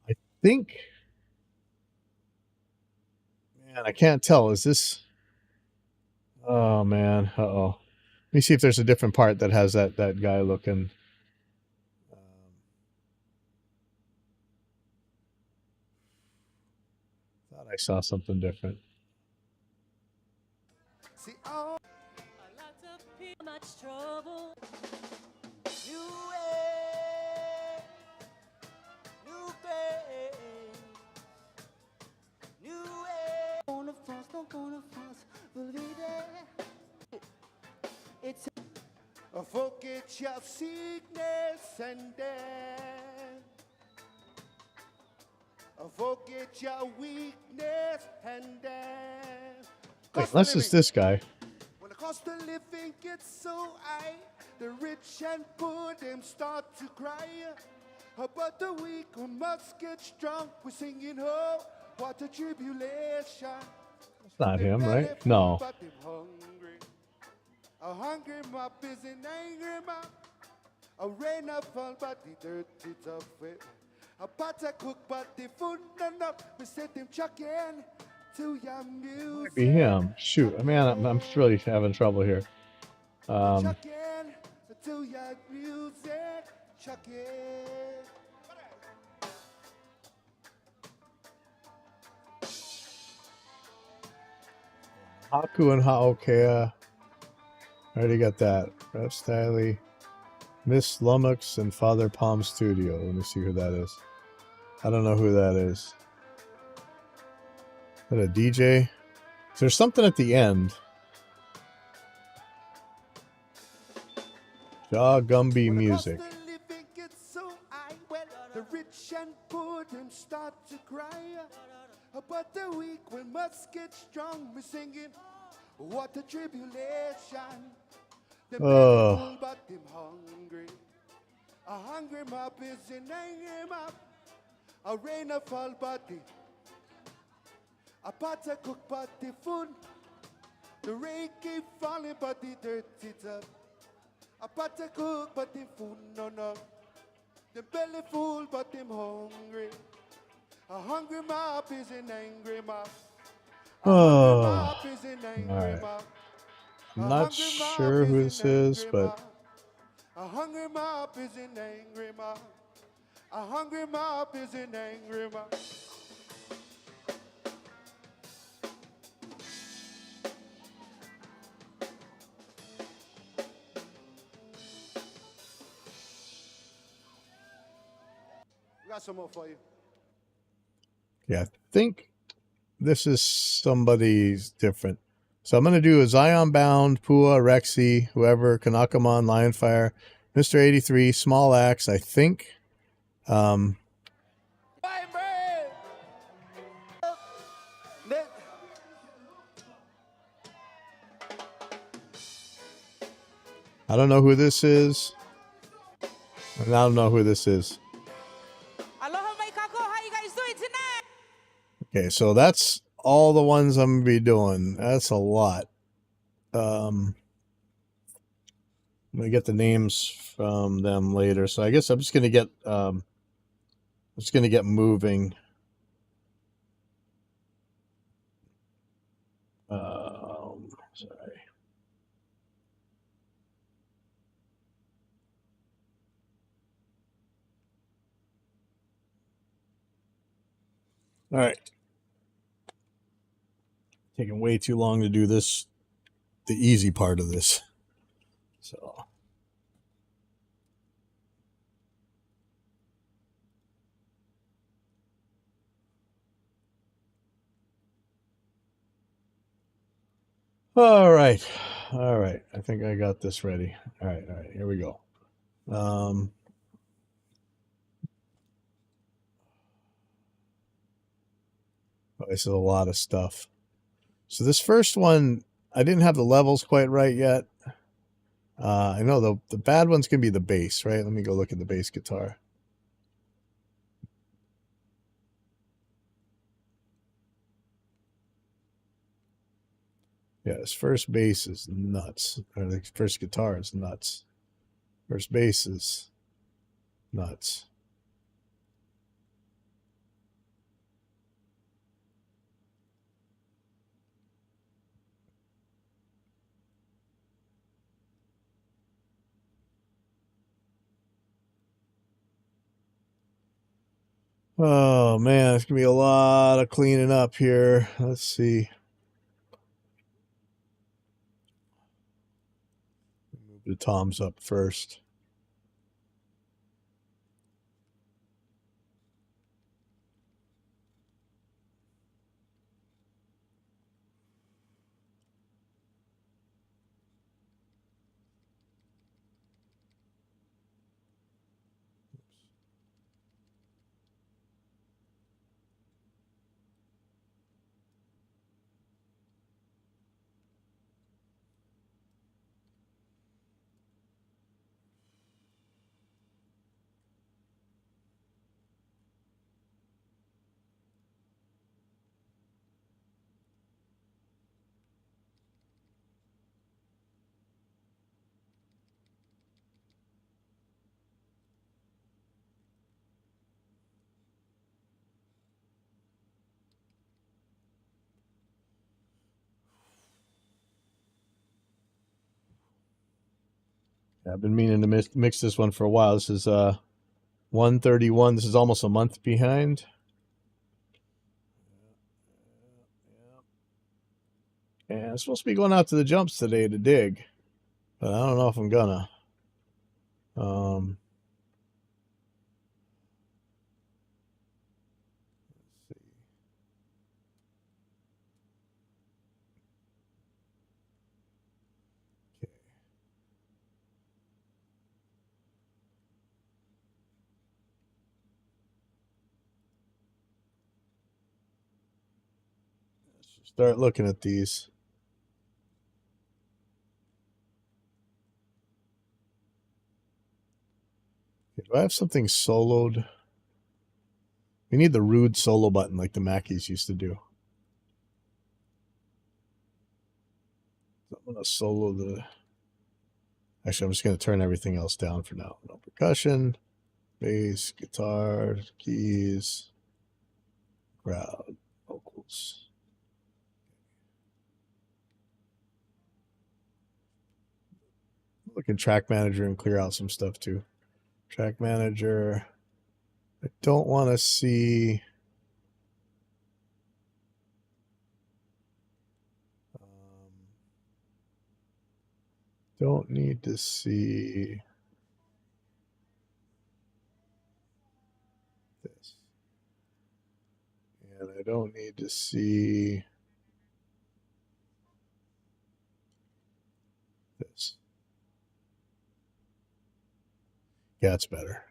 [SPEAKER 1] I think. Man, I can't tell. Is this? Oh man. Uh-oh. Let me see if there's a different part that has that guy looking. Thought I saw something different.
[SPEAKER 2] See, oh,
[SPEAKER 5] Much trouble.
[SPEAKER 3] New way, new day, new way. Gonna France, don't gonna France, we'll be there. It's
[SPEAKER 2] forget your sickness and death. Forget your weakness and death.
[SPEAKER 1] Wait, unless it's this guy.
[SPEAKER 2] When the cost of living gets so high, the rich and poor them start to cry. But the weak we must get strong. We're singing, oh, what a tribulation.
[SPEAKER 1] It's not him,
[SPEAKER 2] Them
[SPEAKER 1] right?
[SPEAKER 2] belly full,
[SPEAKER 1] No.
[SPEAKER 2] but them hungry. A hungry mob is an angry mob. A rain of fall, but the dirt is up with. A butter cook, but the food not enough. We set them chucking to your music.
[SPEAKER 1] Be him. Shoot, man, I'm really having trouble here.
[SPEAKER 2] Chucking to your music. Chucking.
[SPEAKER 1] Haku and Haokea. I already got that. Rev Stiley, Miss Lummox, and Father Palm Studio. Let me see who that is. I don't know who that is. Is that a DJ? There's something at the end. Jaw Gumby Music.
[SPEAKER 2] When the cost of living gets so high, well, the rich and poor them start to cry. But the weak we must get strong. We're singing, what a tribulation. The
[SPEAKER 1] Oh.
[SPEAKER 2] full, but them hungry. A hungry mob is an angry mob. A rain of fall, but the a potter cook, but the food. The rain keep falling, but the dirt is up. A potter cook, but the food no. The belly full, but them hungry. A hungry mob is an angry mob. A
[SPEAKER 1] Oh.
[SPEAKER 2] hungry mob is an angry
[SPEAKER 1] Alright.
[SPEAKER 2] mob.
[SPEAKER 1] I'm
[SPEAKER 2] A
[SPEAKER 1] not
[SPEAKER 2] hungry mob
[SPEAKER 1] sure who
[SPEAKER 2] an
[SPEAKER 1] this is,
[SPEAKER 2] angry
[SPEAKER 1] but
[SPEAKER 2] mob. A hungry mob is an angry mob. A hungry mob is an angry mob. We got some more for you.
[SPEAKER 1] yeah, I think this is somebody's different. So I'm going to do a Zion Bound, Pua, Rexy, whoever, Kanakamon, Lionfire, Mr. 83, Small Axe, I think.
[SPEAKER 3] Let-
[SPEAKER 1] I don't know who this is. And I don't know who this is.
[SPEAKER 5] Aloha, my kako. How you guys doing tonight?
[SPEAKER 1] Okay, so that's all the ones I'm going to be doing. That's a lot. I'm going to get the names from them later. So I guess I'm just going to get moving. Sorry. All right. Taking way too long to do this, the easy part of this. So. All right. I think I got this ready. All right. Here we go. This is a lot of stuff. So this first one, I didn't have the levels quite right yet. I know the bad one's gonna be the bass, right? Let me go look at the bass guitar. Yeah, this first bass is nuts. Or the first guitar is nuts. First bass is nuts. Oh man, it's gonna be a lot of cleaning up here. Let's see. Move the toms up first. I've been meaning to mix this one for a while. This is 131. This is almost a month behind. And I'm supposed to be going out to the jumps today to dig, but I don't know if I'm gonna. Let's see. Okay. Let's just start looking at these. Okay, do I have something soloed? We need the rude solo button like the Mackeys used to do. So I'm going to solo the... Actually, I'm just going to turn everything else down for now. No percussion, bass, guitar, keys, crowd, vocals. Look in Track Manager and clear out some stuff too. Track Manager. I don't want to see... don't need to see this. And I don't need to see this. Yeah, it's better.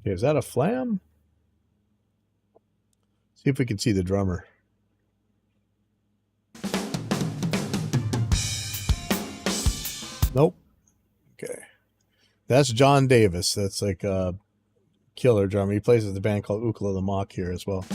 [SPEAKER 1] Okay, is that a flam? See if we can see the drummer. Nope. Okay. That's John Davis. That's like a killer drummer. He plays with the band called Ukla the Mock here as well.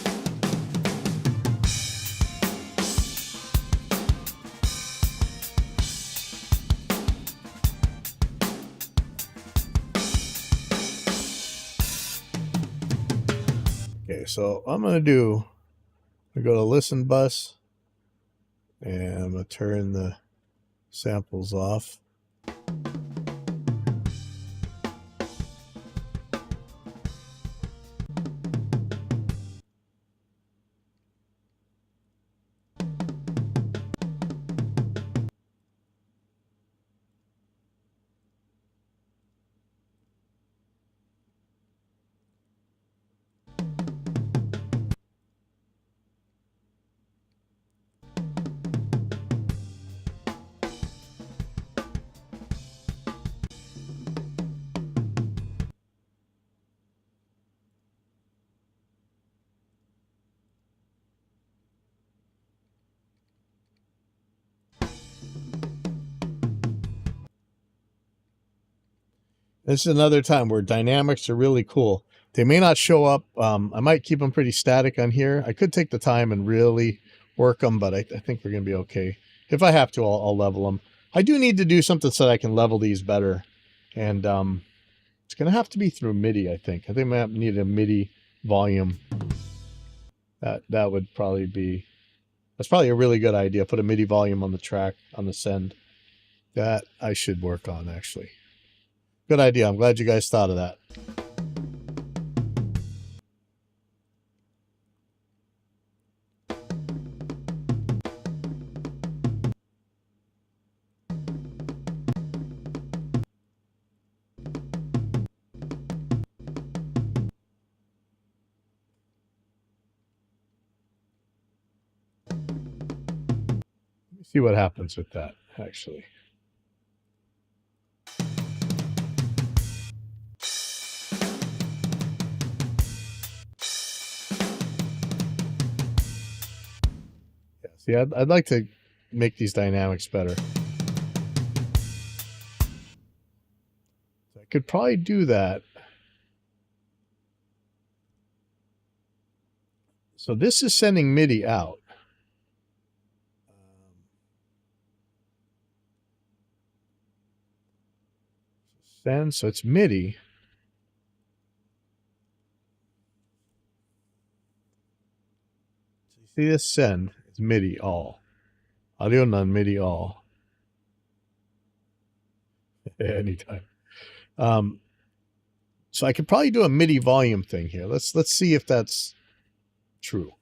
[SPEAKER 1] Okay, so I'm going to go to listen bus, and I'm going to turn the samples off. This is another time where dynamics are really cool. They may not show up. I might keep them pretty static on here. I could take the time and really work them, but I think we're going to be okay. If I have to, I'll level them. I do need to do something so that I can level these better. And it's going to have to be through MIDI, I think. I think I might need a MIDI volume. That would probably be... That's probably a really good idea. Put a MIDI volume on the track, on the send. That I should work on, actually. Good idea. I'm glad you guys thought of that. Let me see what happens with that, actually. See, I'd like to make these dynamics better. So I could probably do that. So this is sending MIDI out. Send, so it's MIDI. So you see this send? It's MIDI all. Audio none, MIDI all. Anytime. So I could probably do a MIDI volume thing here. Let's see if that's true.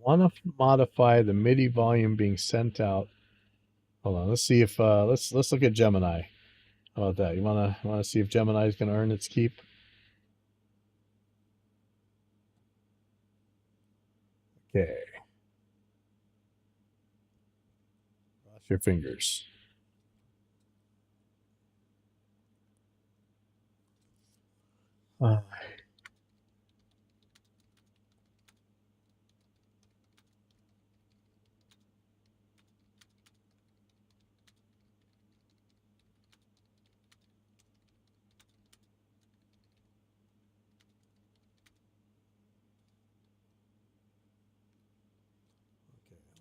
[SPEAKER 1] Want to modify the MIDI volume being sent out. Hold on, let's see if let's look at Gemini. How about that? You wanna see if Gemini is gonna earn its keep? Okay. Cross your fingers. Okay,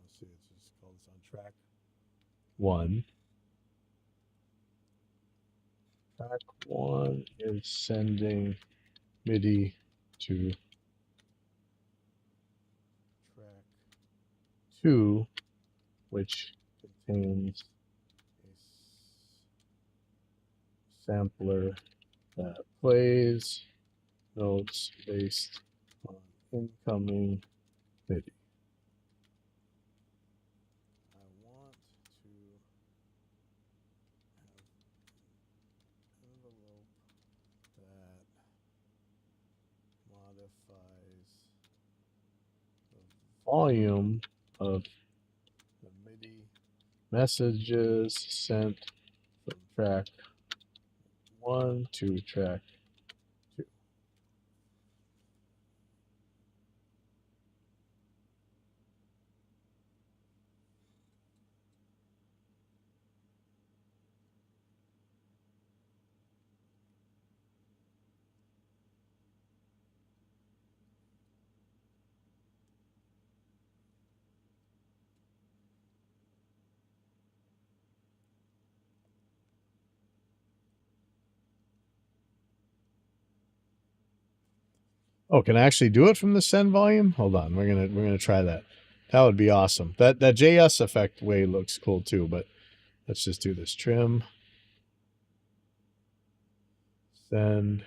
[SPEAKER 1] let's see. Let's just call this on track 1. Track 1 is sending MIDI to track 2, which contains a sampler that plays notes based on incoming MIDI. I want to have an envelope that volume of the MIDI messages sent from track 1 to track 2. Oh, can I actually do it from the send volume? Hold on, we're gonna try that. That would be awesome. That JS effect way looks cool too, but let's just do this. Trim, send.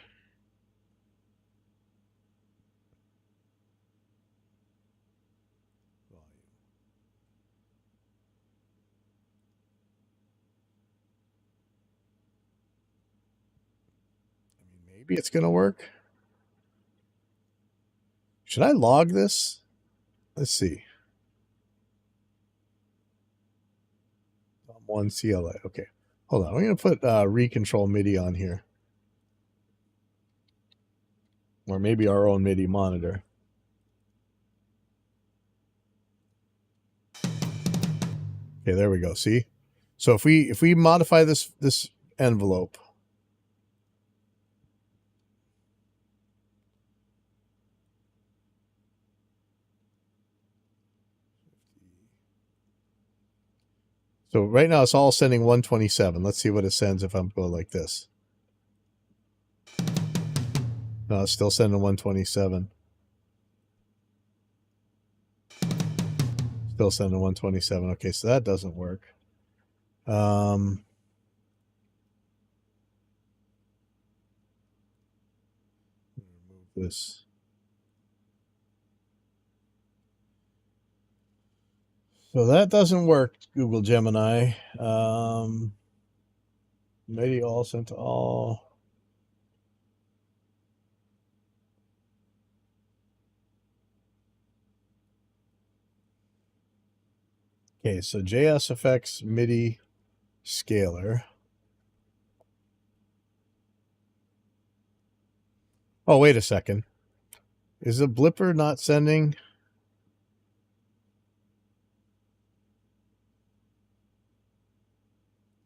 [SPEAKER 1] Maybe it's gonna work. Should I log this? Let's see. One CLA. Okay. Hold on. We're going to put recontrol MIDI on here. Or maybe our own MIDI monitor. Okay, there we go. See? So if we modify this envelope, so right now it's all sending 127. Let's see what it sends if I'm going like this. No, it's still sending 127. Still sending 127. Okay, so that doesn't work. Remove this. So that doesn't work, Google Gemini. MIDI all sent to all. Okay, so JS Effects MIDI scaler. Oh, wait a second. Is the blipper not sending?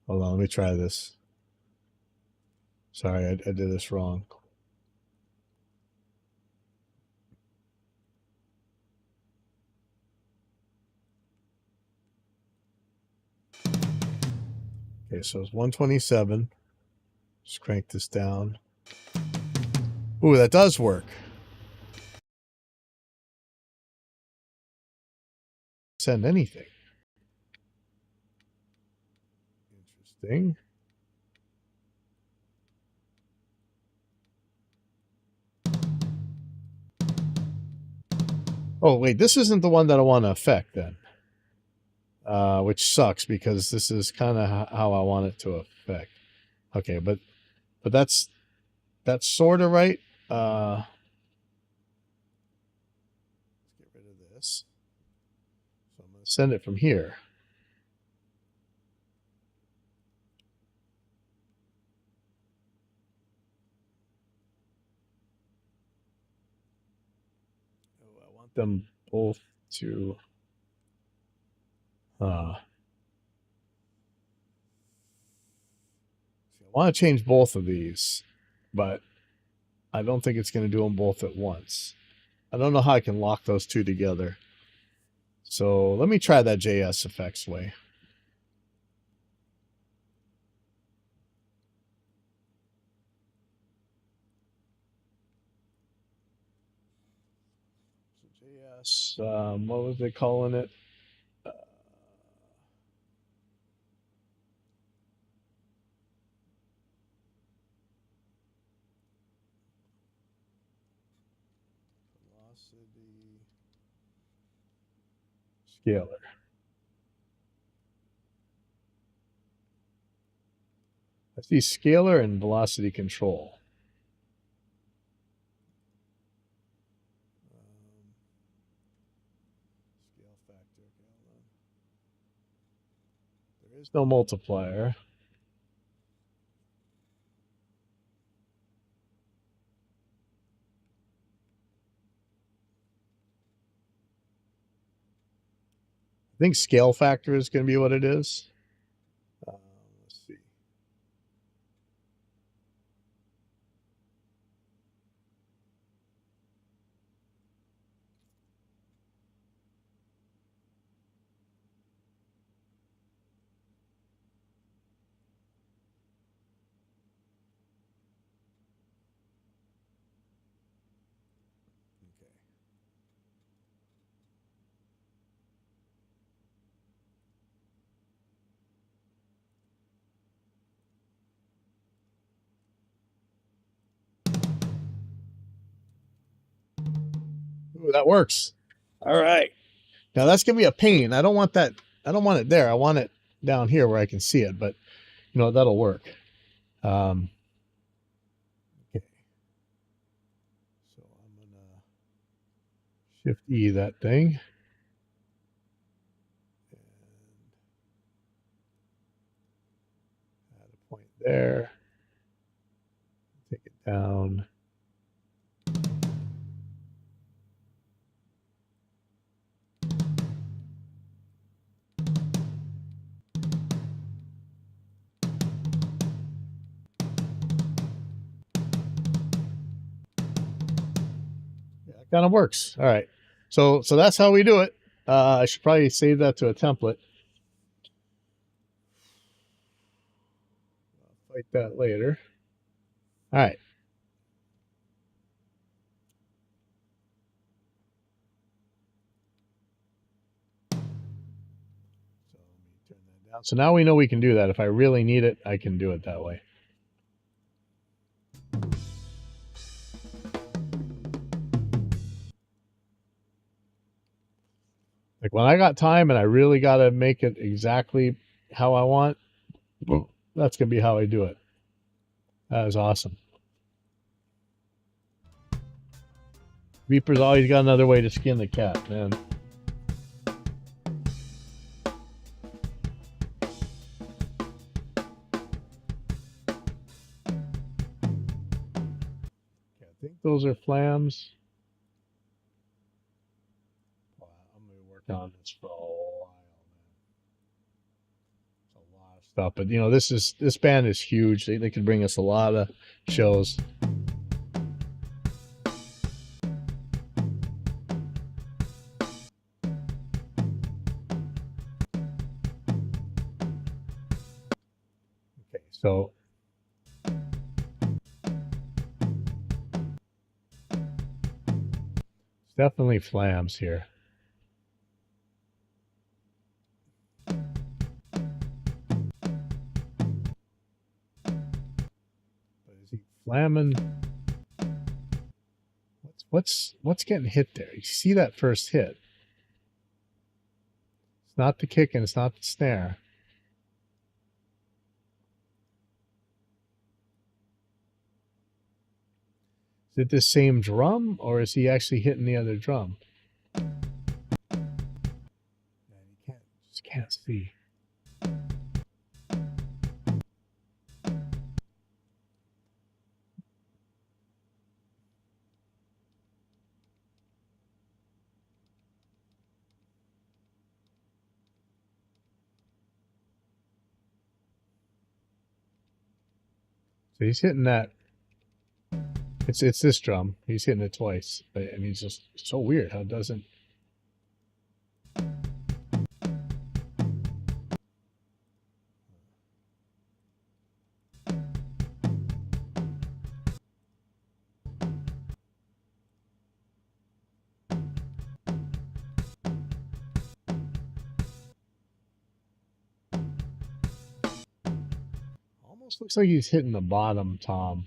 [SPEAKER 1] Hold on, let me try this. Sorry, I did this wrong. Okay, so it's 127. Just crank this down. Ooh, that does work. Send anything. Interesting. Oh, wait, this isn't the one that I want to affect then. Which sucks because this is kind of how I want it to affect. Okay, but that's sort of right. Let's get rid of this. So I'm going to send it from here. Oh, I want them both to. I want to change both of these, but I don't think it's going to do them both at once. I don't know how I can lock those two together. So let me try that JS Effects way. So JS, what was they calling it? Velocity scaler. I see scalar and velocity control. factor. Okay, hold on. There is no multiplier. I think scale factor is going to be what it is. Let's see. Okay. Ooh, that works. All right. Now that's gonna be a pain. I don't want that. I don't want it there. I want it down here where I can see it. But you know that'll work. Okay. So I'm gonna Shift E that thing. And add a point there. Take it down. Kind of works. All right. So that's how we do it. I should probably save that to a template. I'll fight that later. All right. So let me turn that down. So now we know we can do that. If I really need it, I can do it that way. Like when I got time and I really got to make it exactly how I want, that's going to be how I do it. That is awesome. Reaper's always got another way to skin the cat, man. Okay, I think those are flams. Wow, I'm going to work on this for a while, man. It's a lot of stuff, but you know, this band is huge. They could bring us a lot of shows. Okay, so it's definitely flams here. Flamming. What's getting hit there? You see that first hit? It's not the kick and it's not the snare. Is it the same drum or is he actually hitting the other drum? Man, you just can't see. So he's hitting that. It's this drum. He's hitting it twice, and he's just so weird how it doesn't. Almost looks like he's hitting the bottom tom.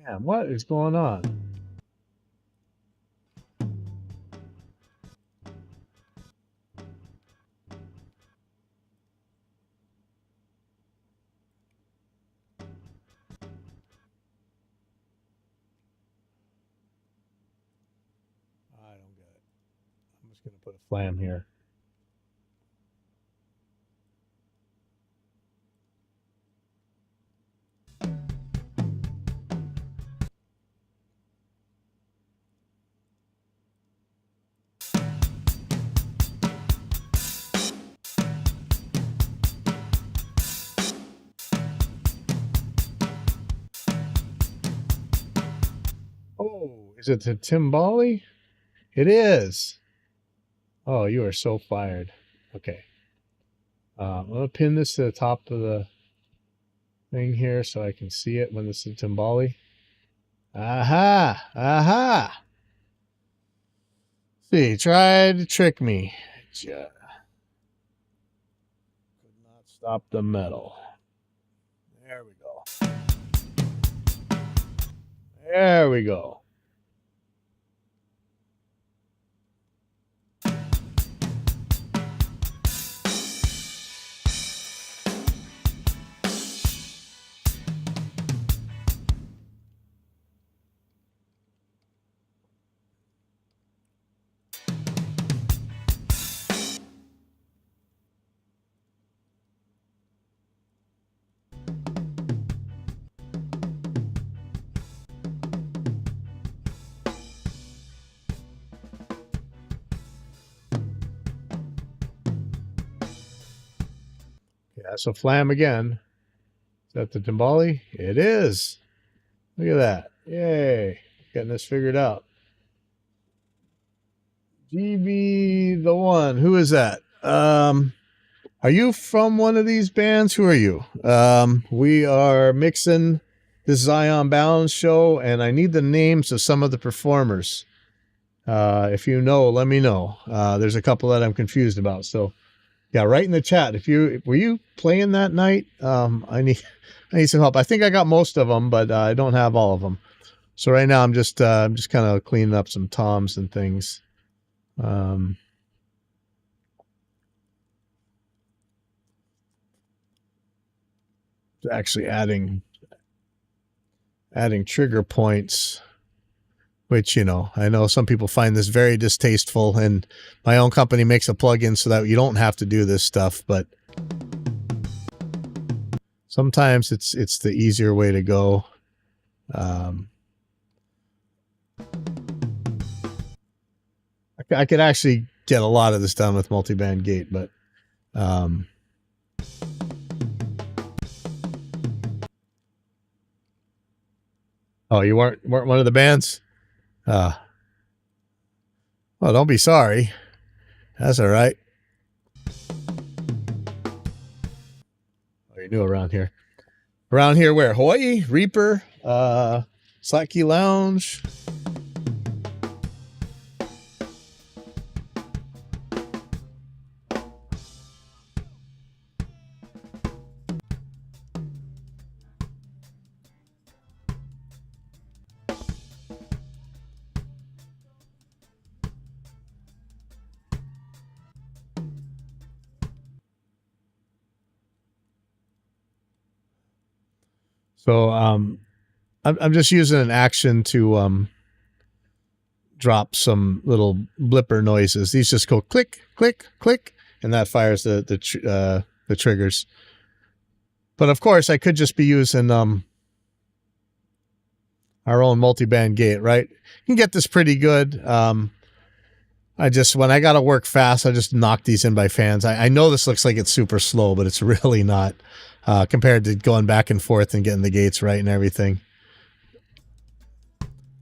[SPEAKER 1] Man, what is going on? just going to put a flam here. Oh, is it the timbali? It is. Oh, you are so fired. Okay. I'm going to pin this to the top of the thing here so I can see it when this is timbali. Aha! Aha! See, tried to trick me. Could not stop the metal. There we go. There we go. Yeah, so flam again. Is that the timbali? It is. Look at that. Yay. Getting this figured out. GB the one. Who is that? Are you from one of these bands? Who are you? We are mixing this Zion Balance show, and I need the names of some of the performers. If you know, let me know. There's a couple that I'm confused about. So yeah, write in the chat if you were you playing that night. I need some help. I think I got most of them, but I don't have all of them. So right now I'm just kind of cleaning up some toms and things. Actually adding trigger points, which, you know, I know some people find this very distasteful, and my own company makes a plugin so that you don't have to do this stuff, but sometimes it's the easier way to go. I could actually get a lot of this done with multi-band gate, but oh, you weren't one of the bands? Well, don't be sorry. That's all right. Oh, you're new around here. Around here where? Hawaii? Reaper? Slack Key Lounge? So I'm just using an action to drop some little blipper noises. These just go click, click, click, and that fires the triggers. But of course, I could just be using our own multi-band gate, right? You can get this pretty good. When I got to work fast, I just knock these in by fans. I know this looks like it's super slow, but it's really not. Compared to going back and forth and getting the gates right and everything.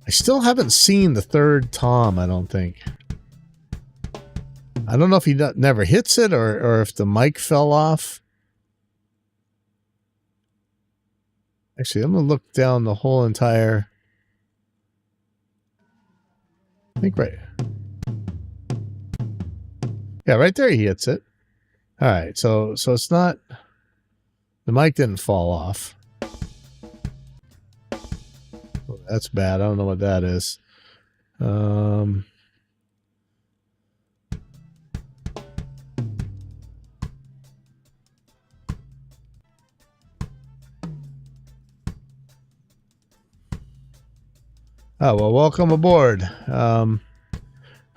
[SPEAKER 1] I still haven't seen the third tom, I don't think. I don't know if he never hits it or if the mic fell off. Actually, I'm going to look down the whole entire... I think right... Yeah, right there he hits it. All right, so it's not... The mic didn't fall off. Oh, that's bad. I don't know what that is. Oh, well, welcome aboard.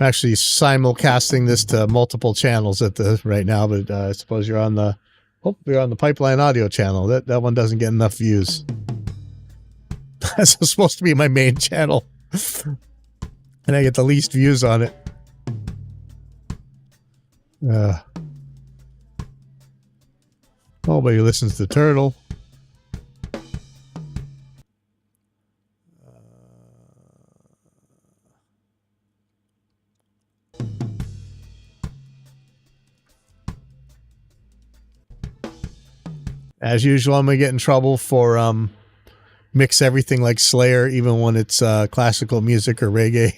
[SPEAKER 1] I'm actually simulcasting this to multiple channels at the right now, but I suppose you're on the you're on the Pipeline Audio channel. That one doesn't get enough views. That's supposed to be my main channel, and I get the least views on it. Nobody listens to Turtle. As usual, I'm gonna get in trouble for mix everything like Slayer, even when it's classical music or reggae.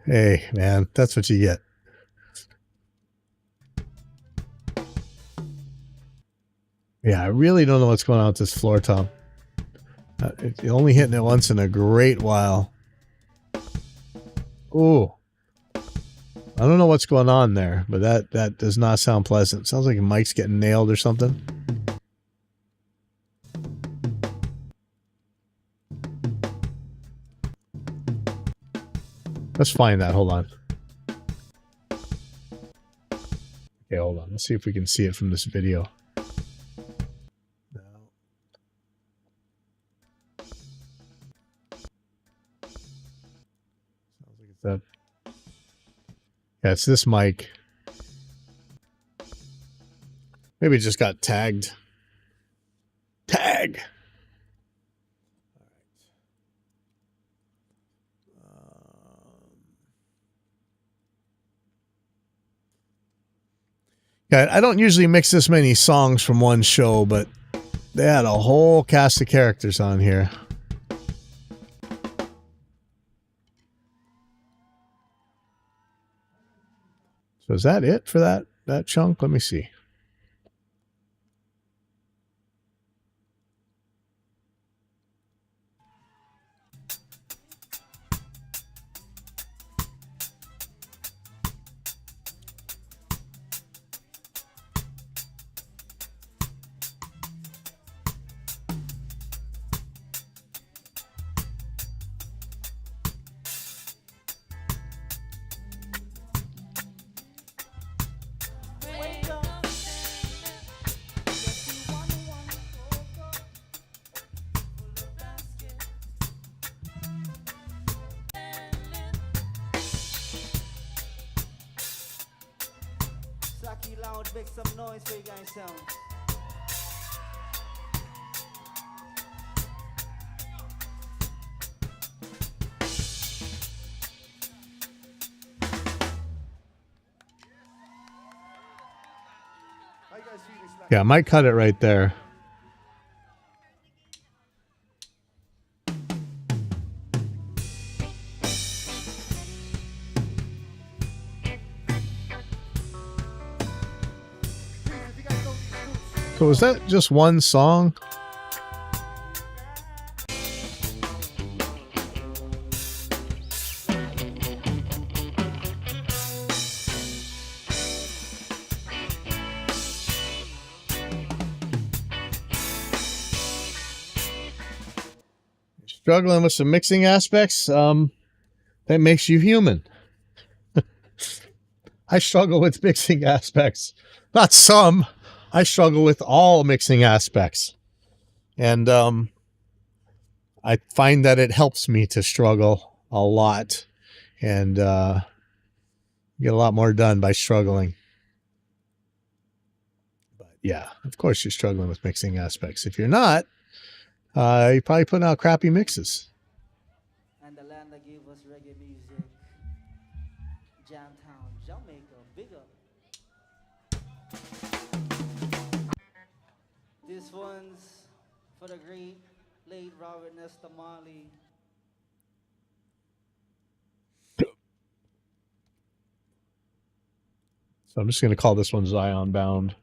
[SPEAKER 1] Hey, man, that's what you get. Yeah, I really don't know what's going on with this floor tom. It's only hitting it once in a great while. Ooh. I don't know what's going on there, but that does not sound pleasant. Sounds like a mic's getting nailed or something. Let's find that. Hold on. Okay, hold on. Let's see if we can see it from this video. No. Sounds like it's that. Yeah, it's this mic. Maybe it just got tagged. Tag! Yeah, I don't usually mix this many songs from one show, but they had a whole cast of characters on here. So is that it for that chunk? Let me see.
[SPEAKER 3] Saki Lounge, make some noise for you guys sound.
[SPEAKER 2] How you guys feel this like?
[SPEAKER 1] Yeah, I might cut it right there.
[SPEAKER 2] Please, if you guys know these roots,
[SPEAKER 1] So was that just one song? Struggling with some mixing aspects, that makes you human. I struggle with mixing aspects. Not some. I struggle with all mixing aspects. And I find that it helps me to struggle a lot. And get a lot more done by struggling. But yeah, of course you're struggling with mixing aspects. If you're not, you're probably putting out crappy mixes.
[SPEAKER 3] And the land that gave us reggae music, Jamtown, Jamaica, big up. This one's for the great late Robert Nesta Marley.
[SPEAKER 1] So I'm just going to call this one Zion Bound.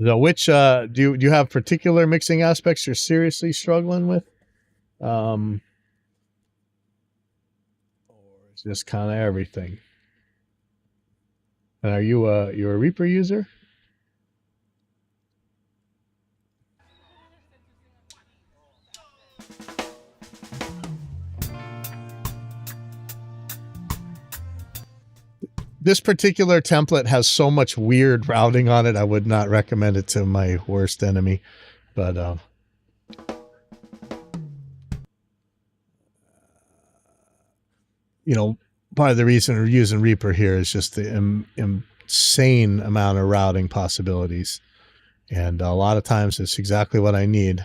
[SPEAKER 1] So which do you have particular mixing aspects you're seriously struggling with? Or is just kind of everything? And are you a Reaper user? this particular template has so much weird routing on it. I would not recommend it to my worst enemy, but you know, part of the reason we're using Reaper here is just the insane amount of routing possibilities. And a lot of times it's exactly what I need.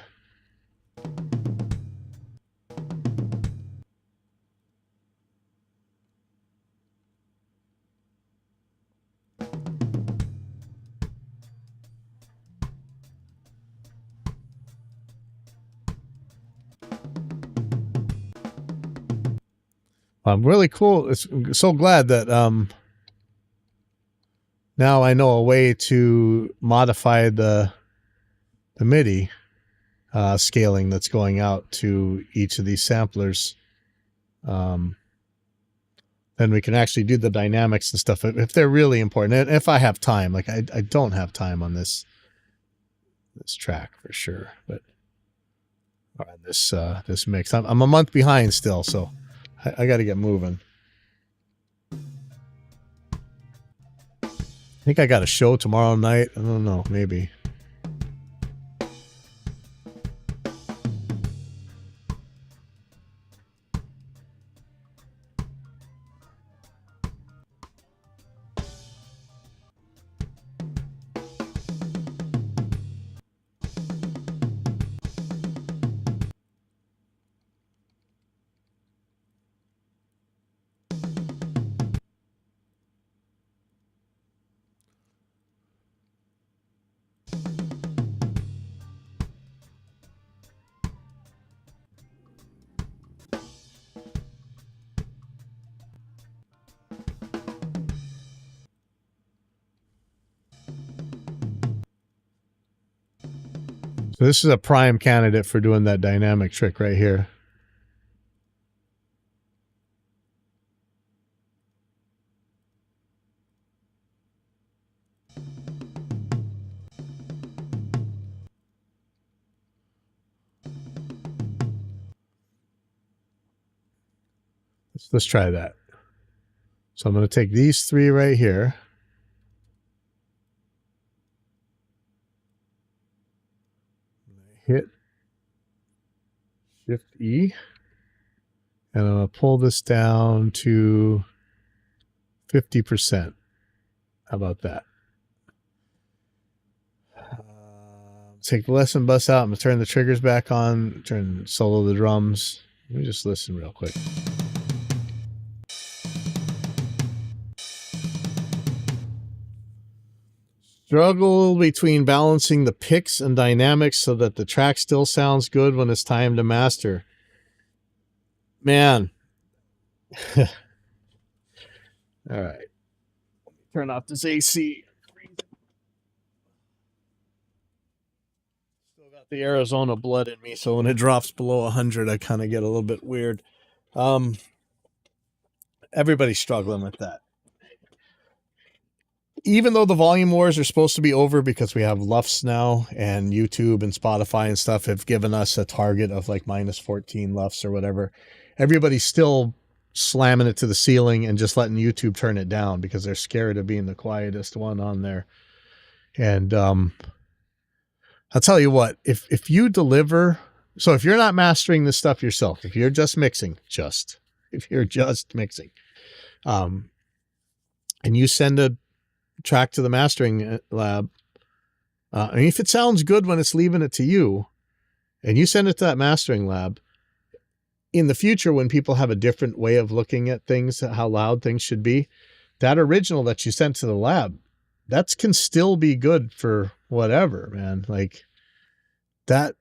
[SPEAKER 1] I'm really cool. It's so glad that now I know a way to modify the MIDI scaling that's going out to each of these samplers. Then we can actually do the dynamics and stuff if they're really important. And if I have time, like I don't have time on this track for sure, but on this mix, I'm a month behind still, so I got to get moving. I think I got a show tomorrow night. I don't know, maybe. So this is a prime candidate for doing that dynamic trick right here. Let's try that. So I'm going to take these three right here. Hit Shift E, and I'm going to pull this down to 50%. How about that? Take the lesson bus out. I'm going to turn the triggers back on, solo the drums. Let me just listen real quick. Struggle between balancing the picks and dynamics so that the track still sounds good when it's time to master. Man. All right. Turn off this AC. Still got the Arizona blood in me, so when it drops below 100, I kind of get a little bit weird. Everybody's struggling with that. Even though the volume wars are supposed to be over because we have LUFS now and YouTube and Spotify and stuff have given us a target of like minus 14 LUFS or whatever, everybody's still slamming it to the ceiling and just letting YouTube turn it down because they're scared of being the quietest one on there. And I'll tell you what, if you deliver, so if you're not mastering this stuff yourself, if you're just mixing, and you send a track to the mastering lab, and if it sounds good when it's leaving it to you and you send it to that mastering lab, in the future when people have a different way of looking at things, how loud things should be, that original that you sent to the lab, that can still be good for whatever, man. Like that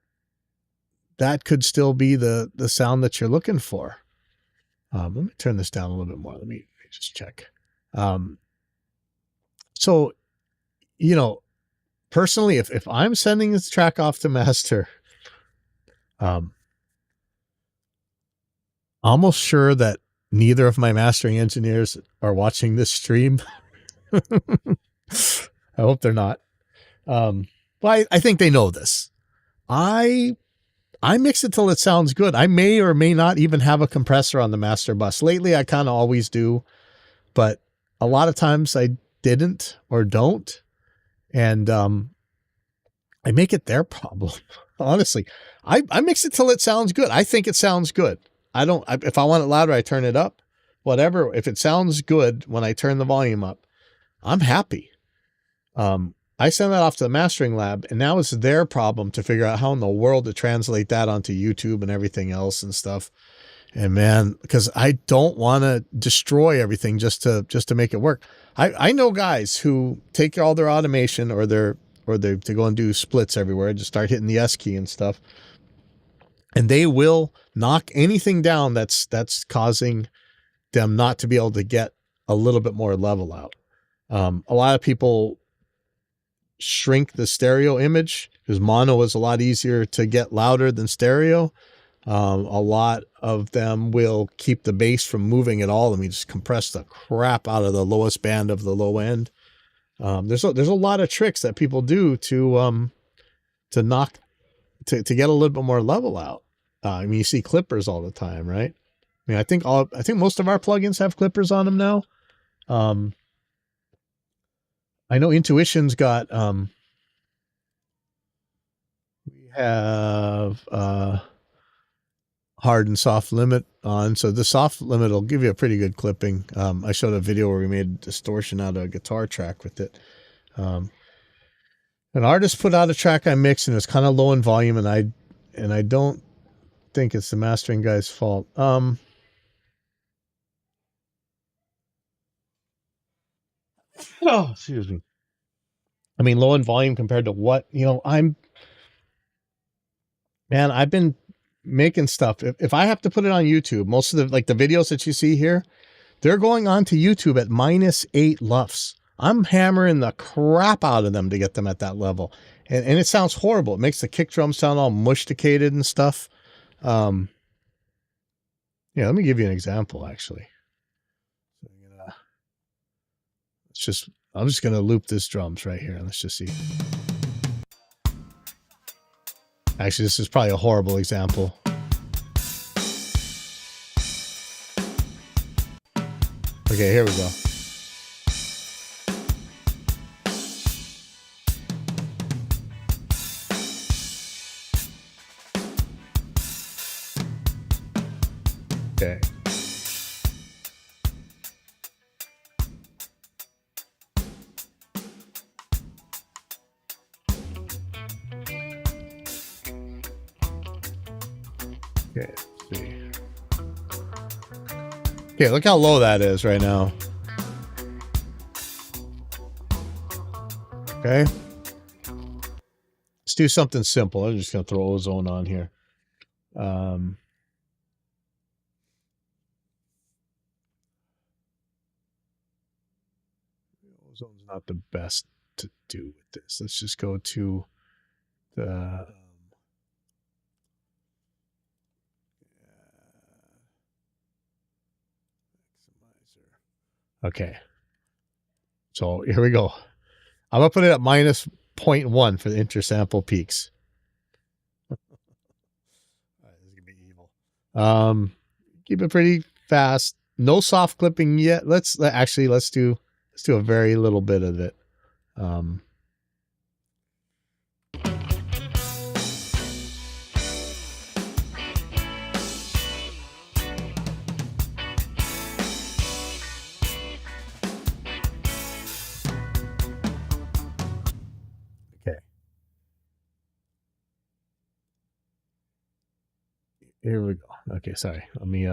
[SPEAKER 1] could still be the sound that you're looking for. Let me turn this down a little bit more. Let me just check. So, you know, personally, if I'm sending this track off to master, almost sure that neither of my mastering engineers are watching this stream. I hope they're not. But I think they know this. I mix it till it sounds good. I may or may not even have a compressor on the master bus. Lately, I kind of always do, but a lot of times I didn't or don't. And I make it their problem. Honestly, I mix it till it sounds good. I think it sounds good. If I want it louder, I turn it up, whatever. If it sounds good when I turn the volume up, I'm happy. I send that off to the mastering lab, and now it's their problem to figure out how in the world to translate that onto YouTube and everything else and stuff. And man, because I don't want to destroy everything just to make it work. I know guys who take all their automation or they go and do splits everywhere, just start hitting the S key and stuff, and they will knock anything down that's causing them not to be able to get a little bit more level out. A lot of people shrink the stereo image because mono is a lot easier to get louder than stereo. A lot of them will keep the bass from moving at all. I mean, just compress the crap out of the lowest band of the low end. There's a lot of tricks that people do to get a little bit more level out. I mean, you see clippers all the time, right? I mean, I think most of our plugins have clippers on them now. I know Intuition's got, we have, hard and soft limit on. So the soft limit will give you a pretty good clipping. I showed a video where we made distortion out of a guitar track with it. An artist put out a track I mixed and it's kind of low in volume, and I don't think it's the mastering guy's fault. Oh, excuse me. I mean, low in volume compared to what, I've been making stuff. If I have to put it on YouTube, most of the videos that you see here, they're going on to YouTube at -8 LUFS. I'm hammering the crap out of them to get them at that level. And it sounds horrible. It makes the kick drum sound all mushticated and stuff. Yeah, let me give you an example, actually. I'm just going to loop this drums right here. Let's just see. Actually, this is probably a horrible example. Okay, here we go. Okay. Okay, let's see. Okay, look how low that is right now. Okay. Let's do something simple. I'm just going to throw Ozone on here. Ozone's not the best to do with this. Let's just go to the... Okay. So here we go. I'm going to put it at -0.1 for the intersample peaks. All right, this is going to be evil. Keep it pretty fast. No soft clipping yet. Let's do a very little bit of it. Here we go. Okay, sorry. Let me,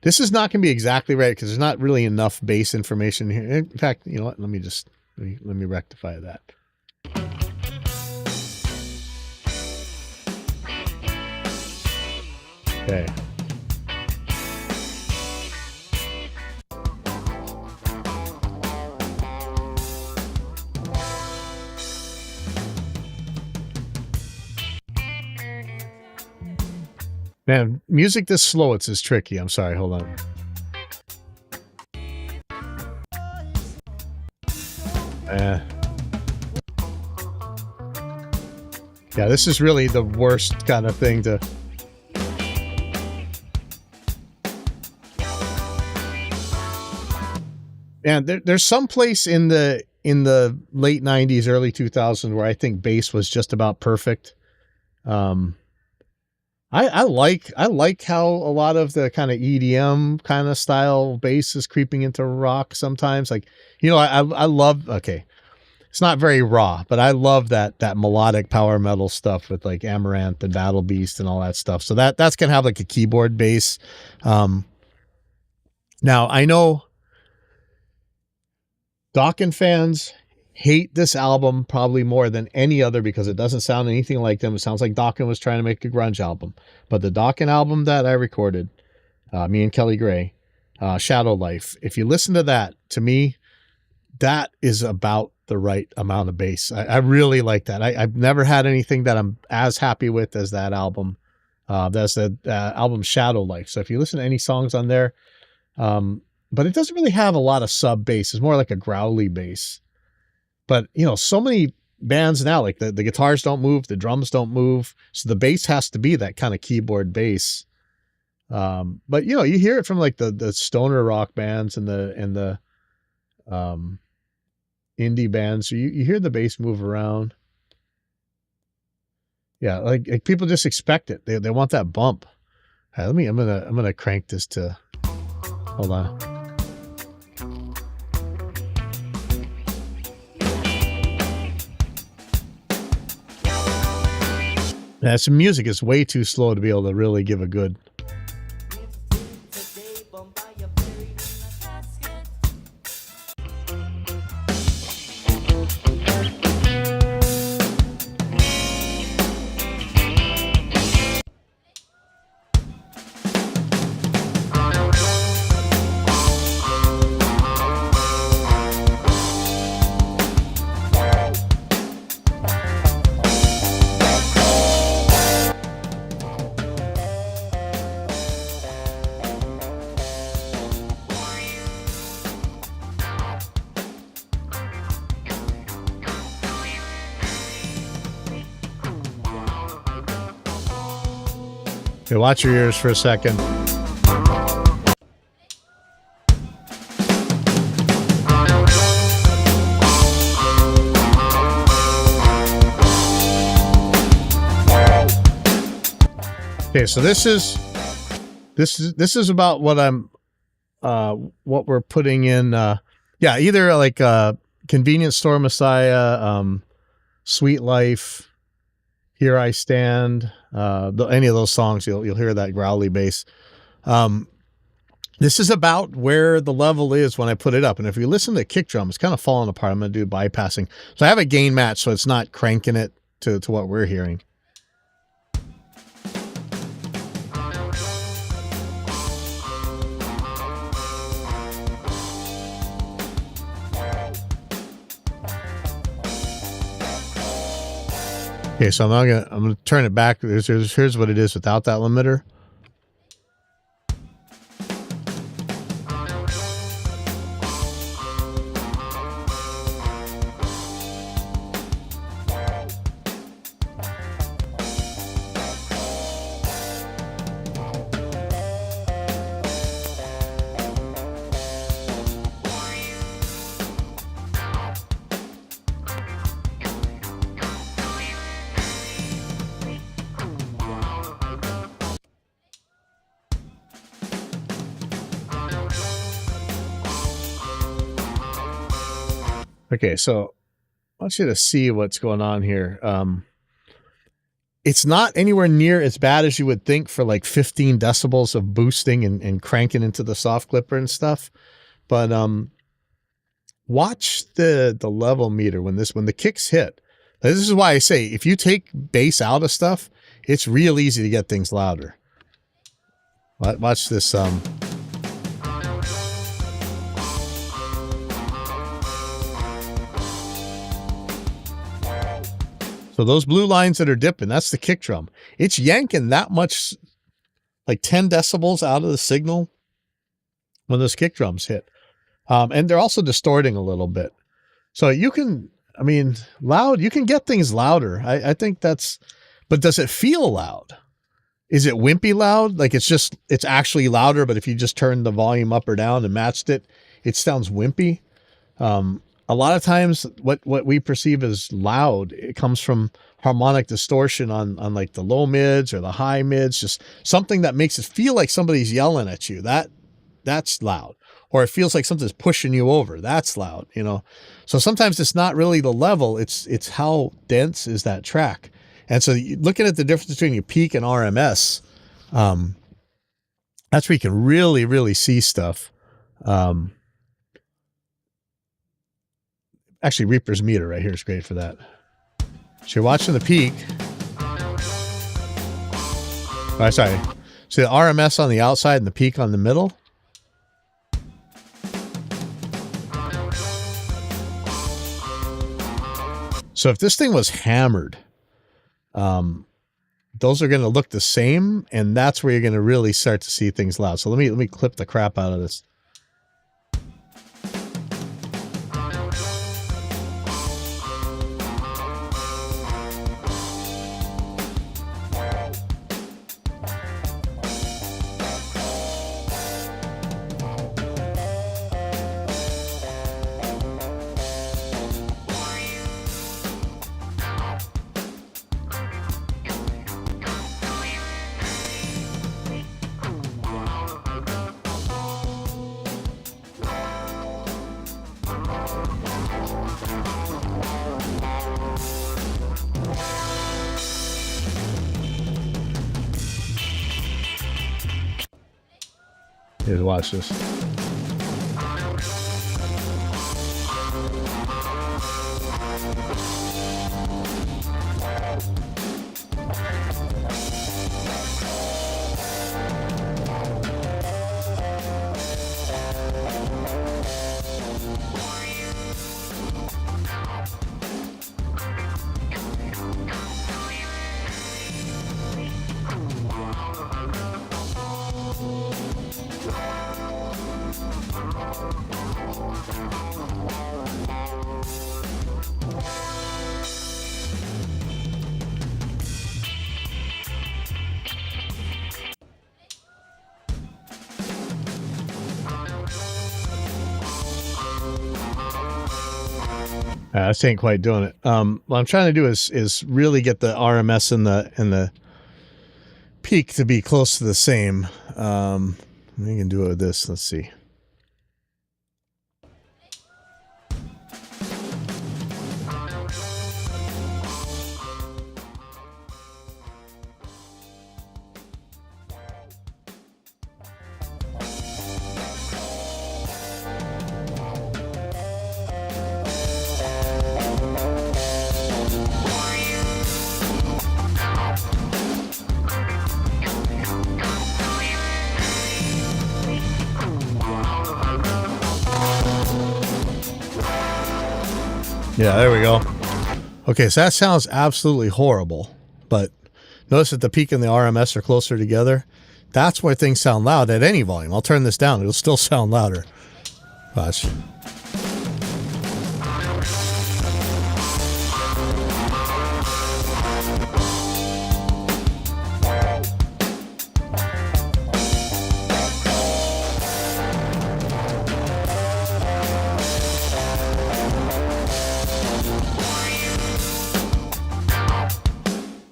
[SPEAKER 1] this is not going to be exactly right because there's not really enough base information here. In fact, you know what? Let me rectify that. Okay. Man, music this slow, it's as tricky. I'm sorry, hold on. Yeah, this is really the worst kind of thing to... And there's some place in the late 90s, early 2000s where I think bass was just about perfect. I like how a lot of the kind of EDM kind of style bass is creeping into rock sometimes. Like, you know, I love, okay, it's not very raw, but I love that melodic power metal stuff with like Amaranth and Battle Beast and all that stuff. So that's gonna have like a keyboard bass. Now I know Dokken fans hate this album probably more than any other because it doesn't sound anything like them. It sounds like Dokken was trying to make a grunge album. But the Dokken album that I recorded, me and Kelly Gray, Shadow Life, if you listen to that, to me, that is about the right amount of bass. I really like that. I've never had anything that I'm as happy with as that album. That's the album Shadow Life. So if you listen to any songs on there, but it doesn't really have a lot of sub bass. It's more like a growly bass. But, you know, so many bands now, like the guitars don't move, the drums don't move. So the bass has to be that kind of keyboard bass. But, you know, you hear it from like the stoner rock bands and the indie bands. So you hear the bass move around. Yeah, like people just expect it. They want that bump. I'm gonna crank this to, hold on. Yeah, some music is way too slow to be able to really give a good. Okay, watch your ears for a second. Okay, so this is about what I'm what we're putting in yeah, either like Convenience Store Messiah, Sweet Life, Here I Stand, any of those songs, you'll hear that growly bass. This is about where the level is when I put it up. And if you listen to the kick drum, it's kind of falling apart. I'm going to do bypassing. So I have a gain match, so it's not cranking it to what we're hearing. Okay, so I'm gonna turn it back. Here's what it is without that limiter. Okay, so I want you to see what's going on here. It's not anywhere near as bad as you would think for like 15 decibels of boosting and cranking into the soft clipper and stuff. But watch the level meter when the kicks hit. This is why I say if you take bass out of stuff, it's real easy to get things louder. Watch this. So those blue lines that are dipping, that's the kick drum. It's yanking that much, like 10 decibels out of the signal when those kick drums hit. And they're also distorting a little bit. So you can, I mean, loud, you can get things louder. I think that's, but does it feel loud? Is it wimpy loud? Like it's actually louder, but if you just turn the volume up or down and matched it, it sounds wimpy. A lot of times what we perceive as loud, it comes from harmonic distortion on like the low mids or the high mids, just something that makes it feel like somebody's yelling at you. That's loud. Or it feels like something's pushing you over. That's loud, you know? So sometimes it's not really the level, it's how dense is that track. And so looking at the difference between your peak and RMS, that's where you can really, really see stuff. Actually, Reaper's meter right here is great for that. So you're watching the peak. Oh, sorry. So the RMS on the outside and the peak on the middle. So if this thing was hammered, those are going to look the same, and that's where you're going to really start to see things loud. So let me clip the crap out of this. Here, watch this. This ain't quite doing it. What I'm trying to do is really get the RMS and the peak to be close to the same. We can do it with this. Let's see. Yeah, there we go. Okay, so that sounds absolutely horrible, but notice that the peak and the RMS are closer together. That's why things sound loud at any volume. I'll turn this down. It'll still sound louder. Watch.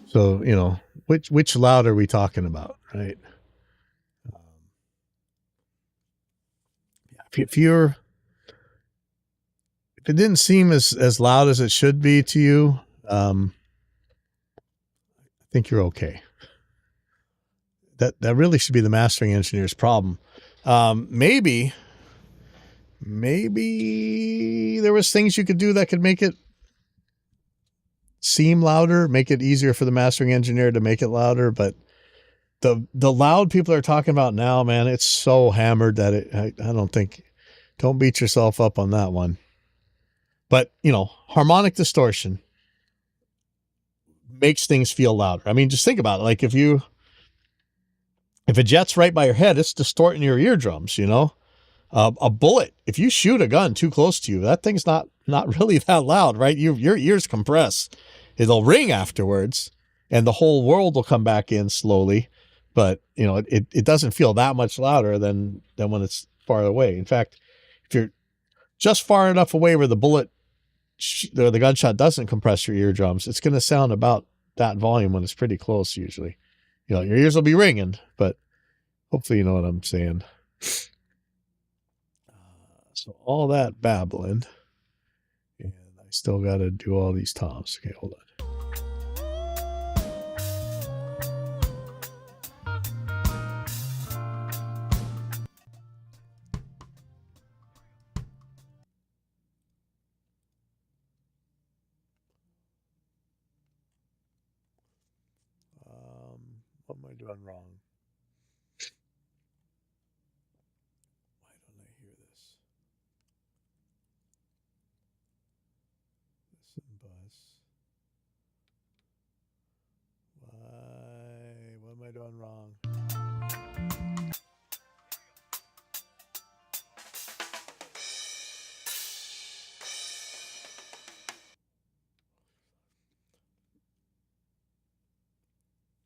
[SPEAKER 1] So, you know, which loud are we talking about, right? If it didn't seem as loud as it should be to you, I think you're okay. That really should be the mastering engineer's problem. Maybe there was things you could do that could make it seem louder, make it easier for the mastering engineer to make it louder. But the loud people are talking about now, man, it's so hammered that don't beat yourself up on that one. But, you know, harmonic distortion makes things feel louder. I mean, just think about it. Like if a jet's right by your head, it's distorting your eardrums, you know. A bullet, if you shoot a gun too close to you, that thing's not really that loud, right? Your ears compress. It'll ring afterwards, and the whole world will come back in slowly. But, you know, it doesn't feel that much louder than when it's far away. In fact, if you're just far enough away where the bullet, the gunshot doesn't compress your eardrums, it's going to sound about that volume when it's pretty close usually. You know, your ears will be ringing, but hopefully you know what I'm saying. So all that babbling, and I still got to do all these toms. Okay, hold on. What am I doing wrong? Why don't I hear this? Listen, bus. Why? What am I doing wrong?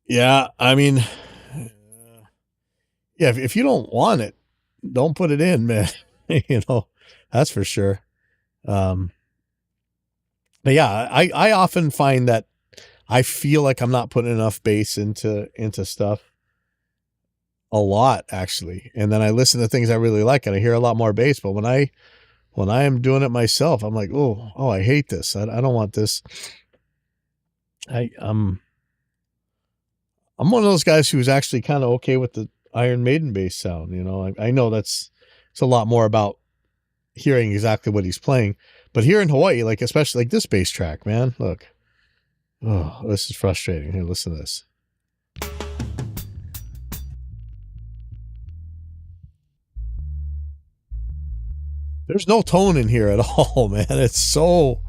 [SPEAKER 1] Yeah, I mean, yeah, if you don't want it, don't put it in, man. You know, that's for sure. But yeah, I often find that I feel like I'm not putting enough bass into stuff a lot, actually. And then I listen to things I really like and I hear a lot more bass. But when I am doing it myself, I'm like, oh, I hate this. I don't want this. I'm one of those guys who's actually kind of okay with the Iron Maiden bass sound. You know, I know it's a lot more about hearing exactly what he's playing, but here in Hawaii, like especially like this bass track, man, look, oh, this is frustrating. Here, listen to this. There's no tone in here at all, man. It's so,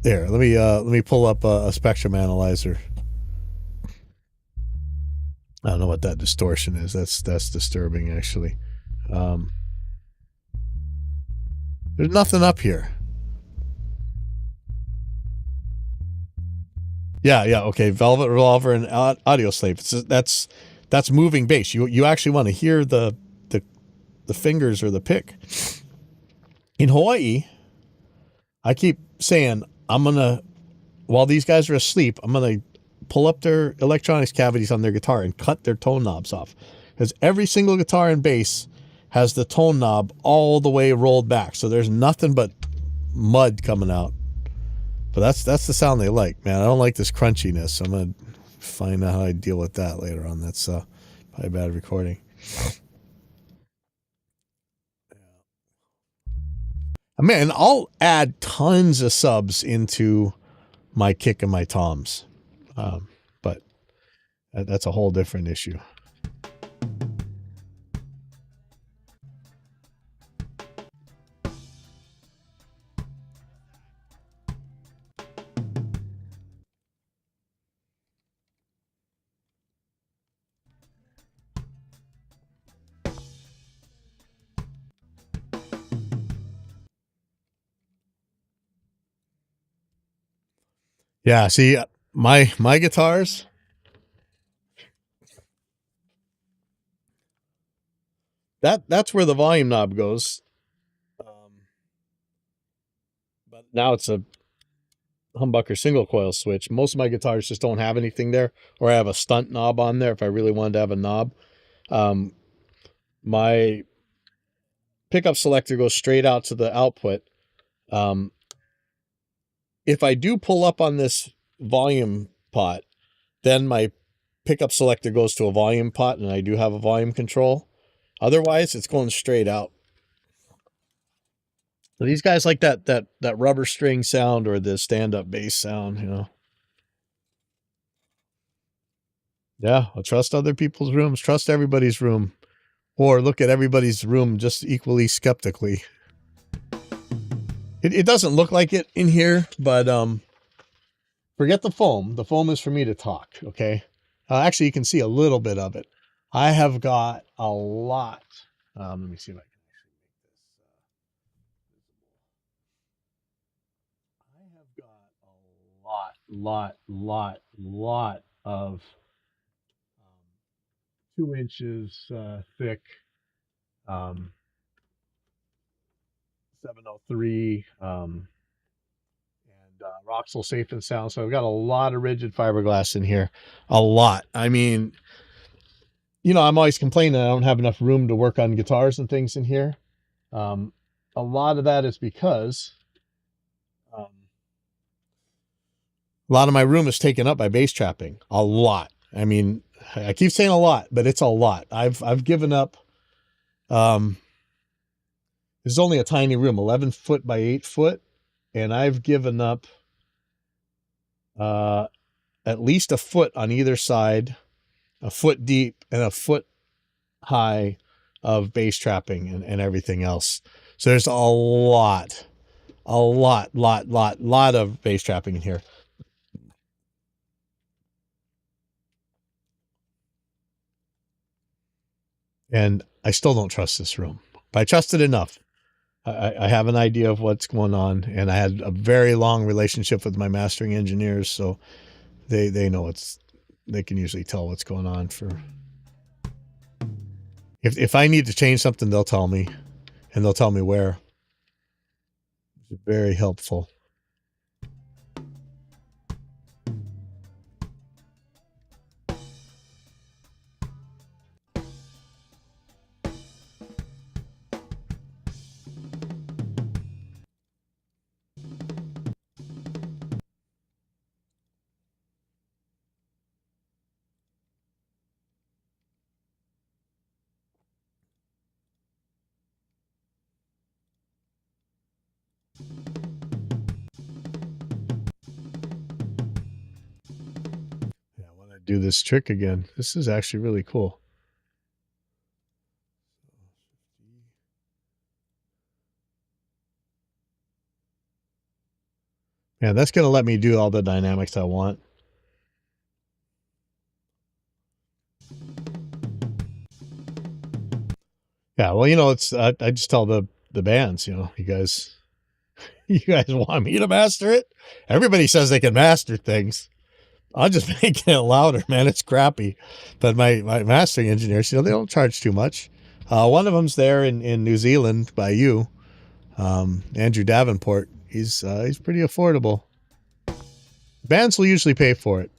[SPEAKER 1] there. Let me pull up a spectrum analyzer. I don't know what that distortion is. That's disturbing, actually. There's nothing up here. Yeah, okay. Velvet Revolver and Audio Slave. That's moving bass. You actually want to hear the fingers or the pick. In Hawaii, I keep saying while these guys are asleep, I'm gonna pull up their electronics cavities on their guitar and cut their tone knobs off, because every single guitar and bass has the tone knob all the way rolled back, so there's nothing but mud coming out. But that's the sound they like, man. I don't like this crunchiness. I'm gonna find out how I deal with that later on. That's probably bad recording. Man, I'll add tons of subs into my kick and my toms, but that's a whole different issue. Yeah, see, my guitars, that's where the volume knob goes. But now it's a humbucker single coil switch. Most of my guitars just don't have anything there, or I have a stunt knob on there if I really wanted to have a knob. My pickup selector goes straight out to the output. If I do pull up on this volume pot, then my pickup selector goes to a volume pot, and I do have a volume control. Otherwise, it's going straight out. So these guys like that rubber string sound or the stand-up bass sound, you know. Yeah, I'll trust other people's rooms, trust everybody's room, or look at everybody's room just equally skeptically. It doesn't look like it in here, but forget the foam. The foam is for me to talk, okay? Actually, you can see a little bit of it. I have got a lot. Let me see if I can lot of 2 inches thick 703, and Roxel Safe and Sound. So I've got a lot of rigid fiberglass in here. A lot. I mean, I'm always complaining I don't have enough room to work on guitars and things in here. A lot of that is because a lot of my room is taken up by bass trapping. A lot. I mean, I keep saying a lot, but it's a lot. I've given up. This is only a tiny room, 11 foot by 8 foot, and I've given up at least a foot on either side, a foot deep and a foot high of bass trapping and everything else. So there's a lot of bass trapping in here. And I still don't trust this room, but I trust it enough. I have an idea of what's going on, and I had a very long relationship with my mastering engineers, so they know they can usually tell what's going on. If I need to change something, they'll tell me, and they'll tell me where. It's very helpful. Yeah, I want to do this trick again. This is actually really cool. Yeah, that's going to let me do all the dynamics I want. Yeah, well, it's I just tell the bands, you guys want me to master it? Everybody says they can master things. I'll just make it louder, man. It's crappy. But my mastering engineers, they don't charge too much. One of them's there in New Zealand by you, Andrew Davenport. He's pretty affordable. Bands will usually pay for it.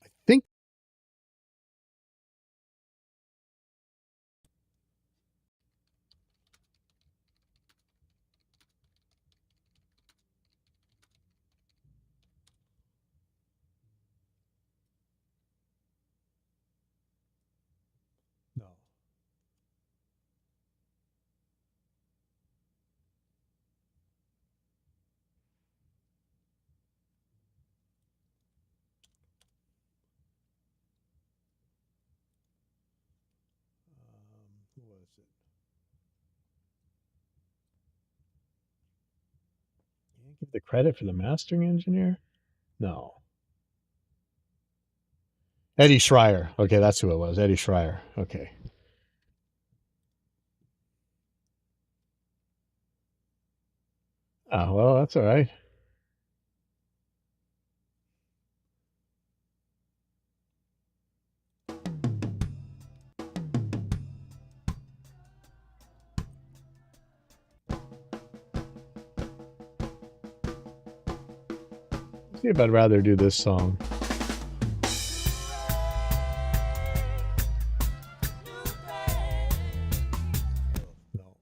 [SPEAKER 1] I think. No. Who was it? Can't give the credit for the mastering engineer? No. Eddie Schreier. Okay, that's who it was. Eddie Schreier. Okay. Ah, well, that's all right. Let's see if I'd rather do this song. No.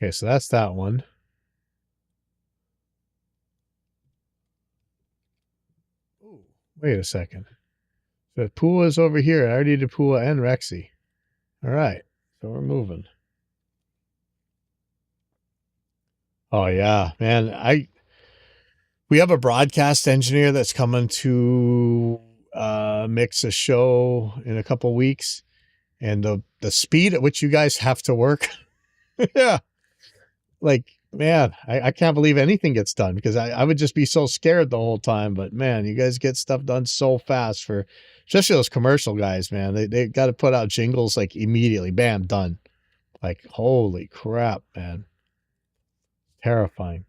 [SPEAKER 1] Okay, so that's that one. Ooh, wait a second. So Pua is over here. I already did Pua and Rexy. All right, so we're moving. Oh yeah, man. We have a broadcast engineer that's coming to mix a show in a couple weeks, and the speed at which you guys have to work, yeah, like, man, I can't believe anything gets done, because I would just be so scared the whole time. But man, you guys get stuff done so fast, for especially those commercial guys, man. They got to put out jingles like immediately, bam, done. Like, holy crap, man. Terrifying.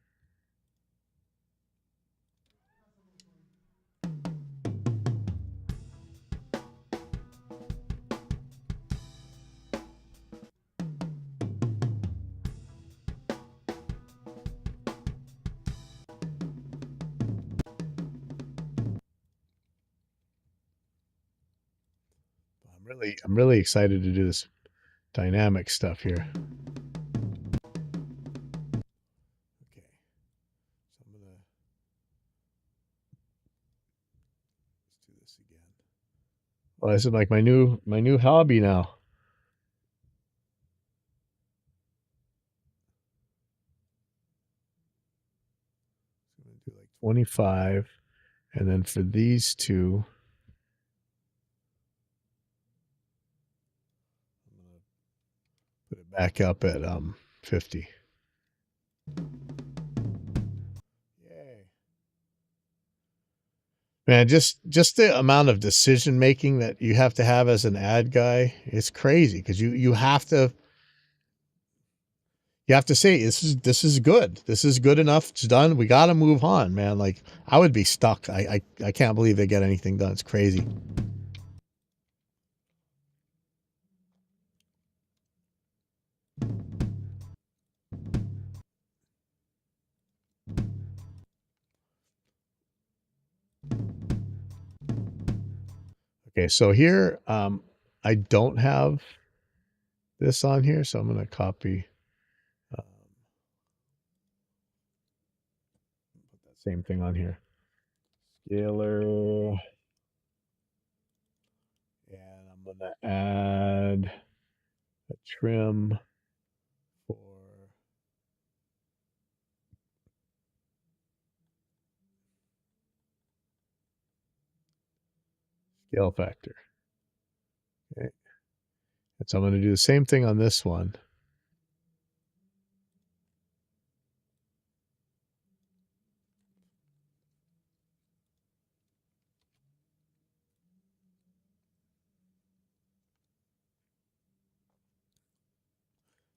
[SPEAKER 1] I'm really excited to do this dynamic stuff here. Okay. So I'm gonna let's do this again. Well, this is like my new hobby now. So I'm gonna do like 25, and then for these two, I'm gonna put it back up at 50. Yay. Man, just the amount of decision making that you have to have as an ad guy, it's crazy because you have to say this is good. This is good enough. It's done. We got to move on, man. Like I would be stuck. I can't believe they get anything done. It's crazy. Okay, so here I don't have this on here, so I'm going to copy put that same thing on here. Scalar, and I'm going to add a trim for scale factor. Okay. And so I'm going to do the same thing on this one.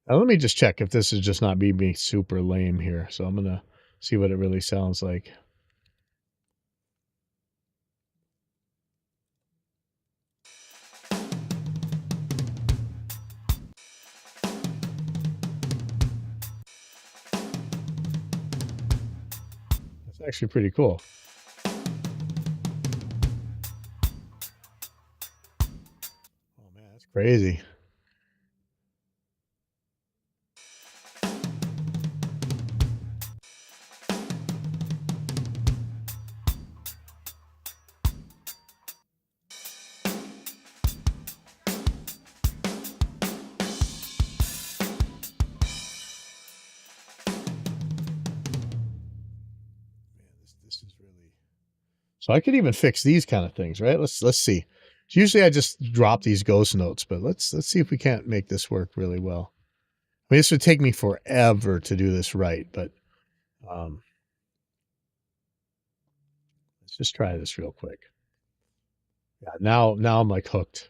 [SPEAKER 1] Now let me just check if this is just not me being super lame here. So I'm going to see what it really sounds like. That's actually pretty cool. Oh man, that's crazy. This is really. So I could even fix these kind of things, right? Let's see. Usually I just drop these ghost notes, but let's see if we can't make this work really well. I mean, this would take me forever to do this right, but let's just try this real quick. Yeah, now I'm like hooked.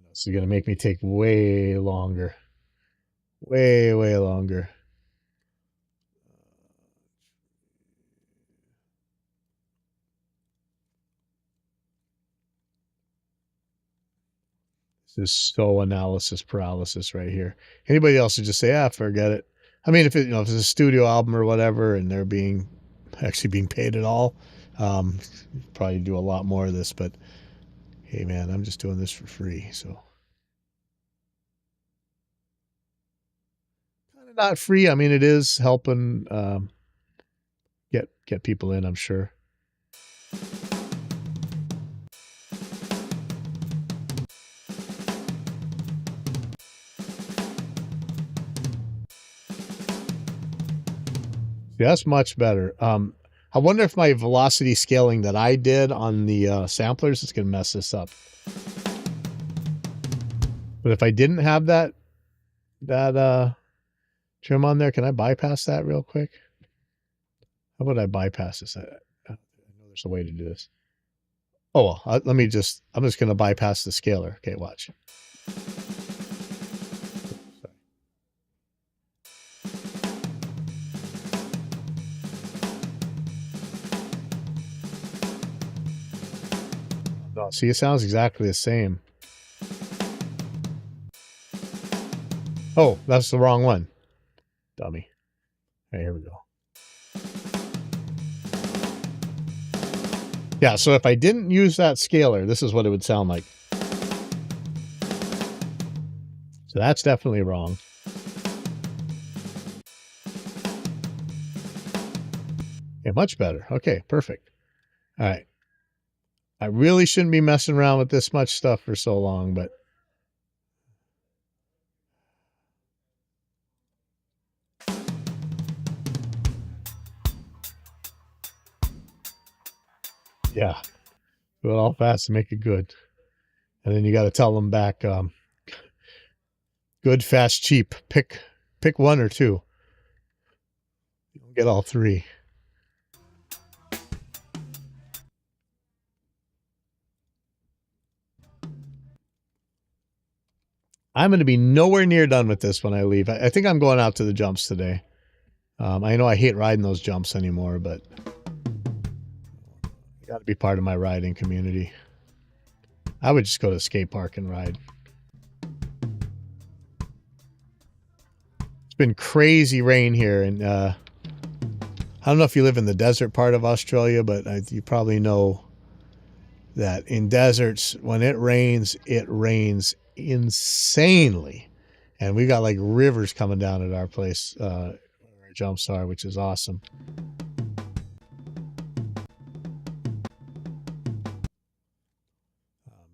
[SPEAKER 1] This is gonna make me take way longer. Way longer. This is so analysis paralysis right here. Anybody else would just say, forget it. I mean, if it's a studio album or whatever, and they're actually being paid at all, probably do a lot more of this. But hey, man, I'm just doing this for free, so kind of not free. I mean, it is helping get people in, I'm sure. Yeah, that's much better. I wonder if my velocity scaling that I did on the samplers is going to mess this up. But if I didn't have that trim on there, can I bypass that real quick? How about I bypass this? I know there's a way to do this. Oh, well, I'm just going to bypass the scaler. Okay, watch. No, see, it sounds exactly the same. Oh, that's the wrong one. Dummy. Okay, here we go. Yeah, so if I didn't use that scaler, this is what it would sound like. So that's definitely wrong. Yeah, much better. Okay, perfect. All right. I really shouldn't be messing around with this much stuff for so long, but yeah, do it all fast and make it good. And then you got to tell them back, good, fast, cheap. Pick one or two. You don't get all three. I'm going to be nowhere near done with this when I leave. I think I'm going out to the jumps today. I know I hate riding those jumps anymore, but you got to be part of my riding community. I would just go to the skate park and ride. It's been crazy rain here, and I don't know if you live in the desert part of Australia, but you probably know that in deserts, when it rains insanely. And we got like rivers coming down at our place, where our jumps are, which is awesome.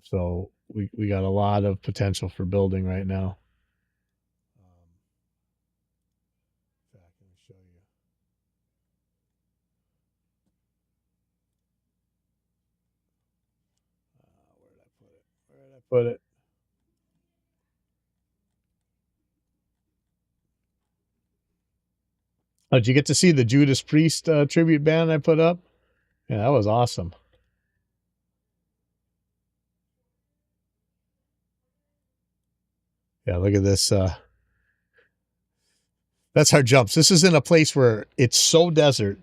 [SPEAKER 1] So we got a lot of potential for building right now. In fact, let me show you. Where did I put it? Where did I put it? Oh, did you get to see the Judas Priest tribute band I put up? Yeah, that was awesome. Yeah, look at this. That's our jumps. This is in a place where it's so desert.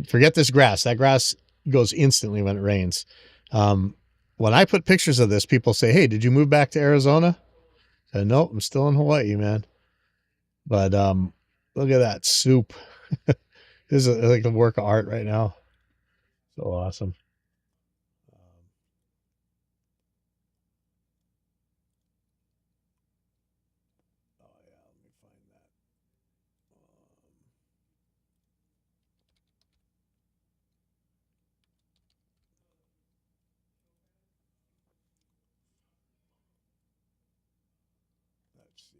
[SPEAKER 1] Forget this grass. That grass goes instantly when it rains. When I put pictures of this, people say, "Hey, did you move back to Arizona?" I said, "No, I'm still in Hawaii, man." But look at that soup. This is like a work of art right now. So awesome. Oh yeah, let me find that. Let's see.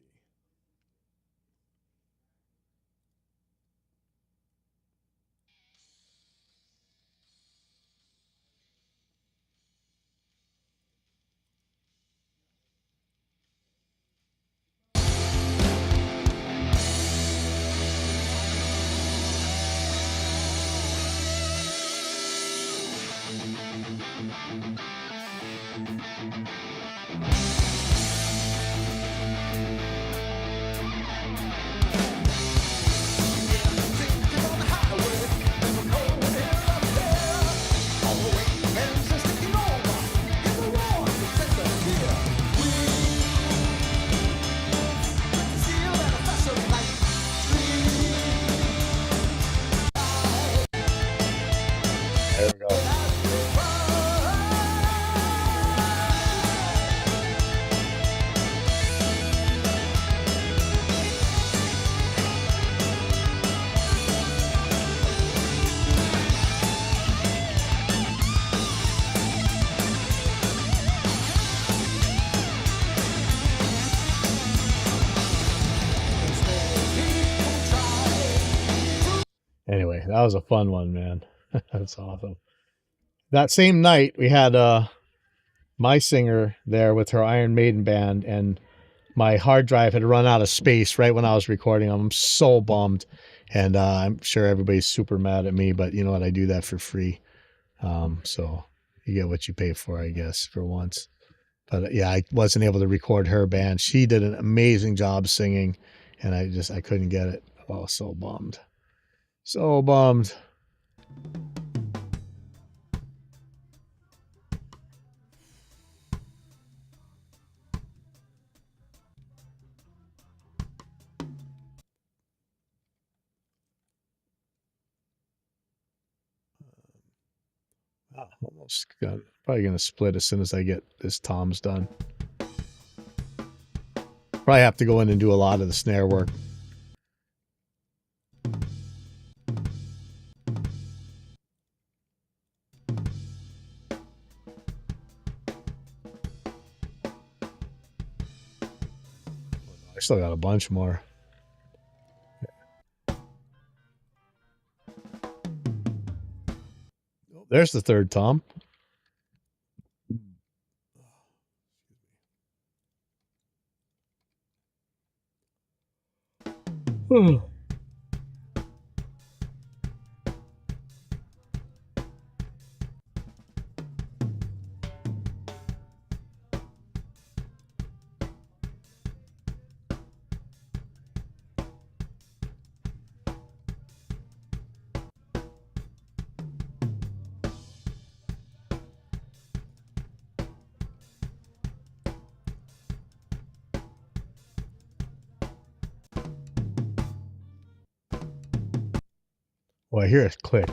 [SPEAKER 1] There we go. Anyway, that was a fun one, man. That's awesome. That same night, we had my singer there with her Iron Maiden band, and my hard drive had run out of space right when I was recording. I'm so bummed, and I'm sure everybody's super mad at me, but you know what? I do that for free. So you get what you pay for, I guess, for once. But yeah, I wasn't able to record her band. She did an amazing job singing, and I couldn't get it. Oh, so bummed. So bummed. Almost probably going to split as soon as I get this toms done. Probably have to go in and do a lot of the snare work. I still got a bunch more. There's the third tom. Well, I hear it click.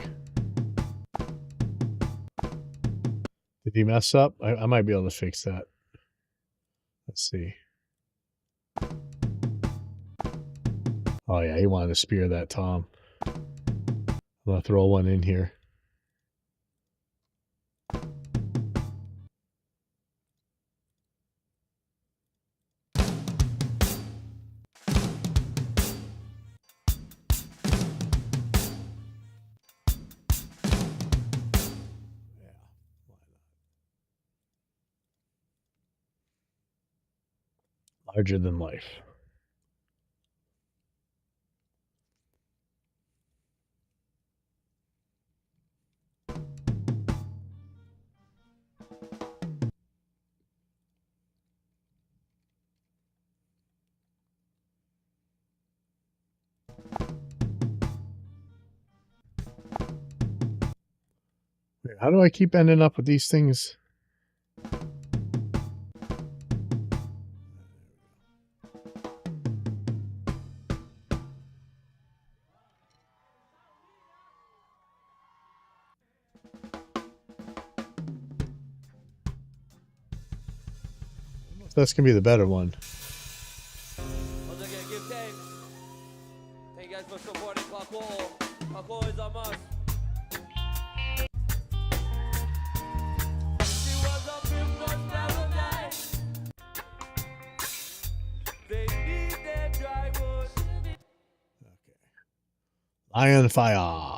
[SPEAKER 1] Did he mess up? I might be able to fix that. Let's see. Oh yeah, he wanted to spear that tom. I'm gonna throw one in here. Larger than life. Wait, how do I keep ending up with these things? That's gonna be the better one.
[SPEAKER 4] Once again, give thanks. Thank you guys for supporting Kako. Kako is a must. She was a Primrose paradise. They need their dry wood.
[SPEAKER 1] Iron Fire.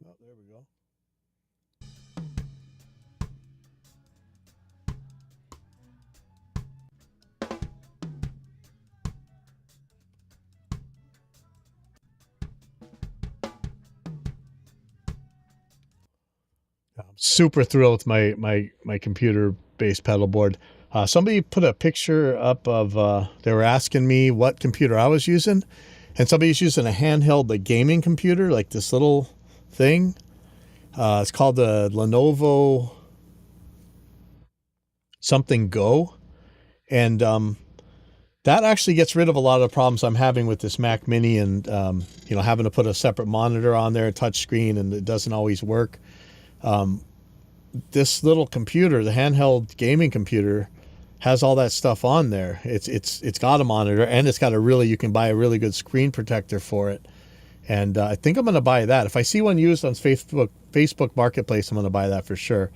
[SPEAKER 1] Oh, there we go. I'm super thrilled with my computer based pedal board. Somebody put a picture up of they were asking me what computer I was using, and somebody's using a handheld like gaming computer, like this little thing. It's called the Lenovo something Go, and that actually gets rid of a lot of the problems I'm having with this Mac Mini, and having to put a separate monitor on there, touch screen, and it doesn't always work. This little computer, the handheld gaming computer, has all that stuff on there. It's got a monitor, and it's got you can buy a really good screen protector for it. And I think I'm going to buy that. If I see one used on Facebook Marketplace, I'm going to buy that for sure.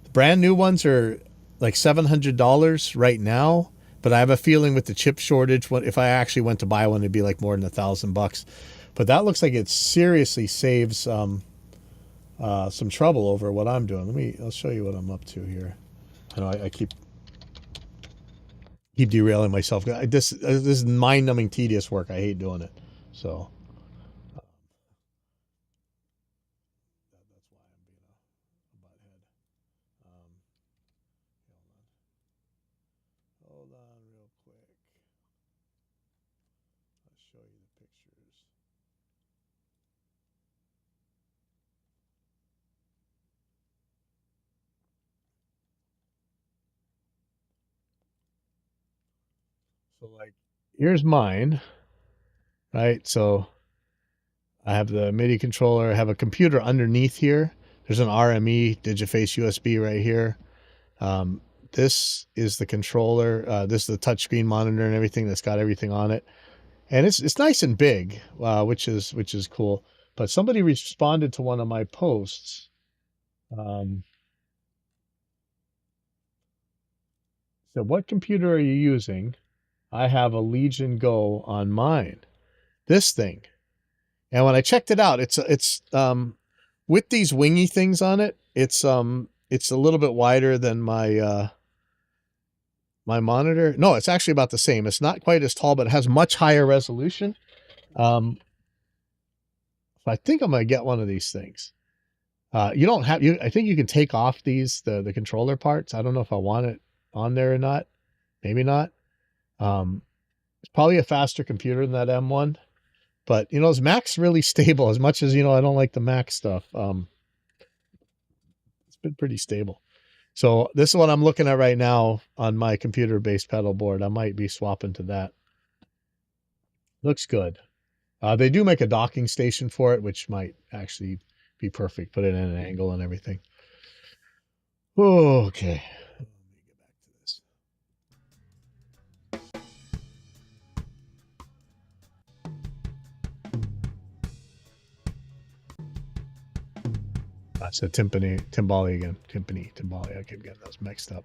[SPEAKER 1] The brand new ones are like $700 right now, but I have a feeling with the chip shortage, if I actually went to buy one, it'd be like more than $1,000. But that looks like it seriously saves some trouble over what I'm doing. I'll show you what I'm up to here. I know I keep derailing myself. This is mind-numbing, tedious work. I hate doing it. So that's why I'm being a butthead. Hold on real quick. I'll show you the pictures. So like, here's mine, right? So I have the MIDI controller. I have a computer underneath here. There's an RME Digiface USB right here. This is the controller. This is the touchscreen monitor and everything that's got everything on it. And it's nice and big, which is cool. But somebody responded to one of my posts. So what computer are you using? I have a Legion Go on mine. This thing. And when I checked it out, it's with these wingy things on it, it's a little bit wider than my my monitor. No, it's actually about the same. It's not quite as tall, but it has much higher resolution. I think I'm gonna get one of these things. You don't have I think you can take off these the controller parts. I don't know if I want it on there or not. Maybe not. It's probably a faster computer than that M1. But, is Mac's really stable? As much as, I don't like the Mac stuff. It's been pretty stable. So this is what I'm looking at right now on my computer-based pedal board. I might be swapping to that. Looks good. They do make a docking station for it, which might actually be perfect. Put it in an angle and everything. Oh, okay. Let me get back to this. I said timbali again. Timbali. I keep getting those mixed up.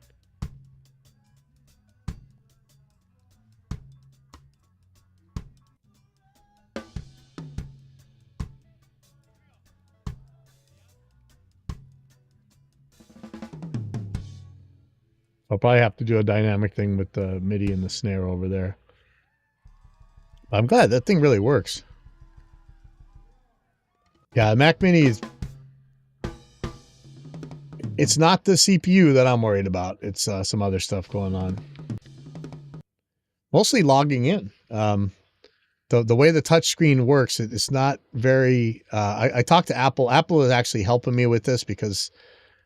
[SPEAKER 1] I'll probably have to do a dynamic thing with the MIDI and the snare over there. I'm glad that thing really works. Yeah, the Mac Mini is... It's not the CPU that I'm worried about. It's some other stuff going on. Mostly logging in. The way the touchscreen works, it's not very... I talked to Apple. Apple is actually helping me with this because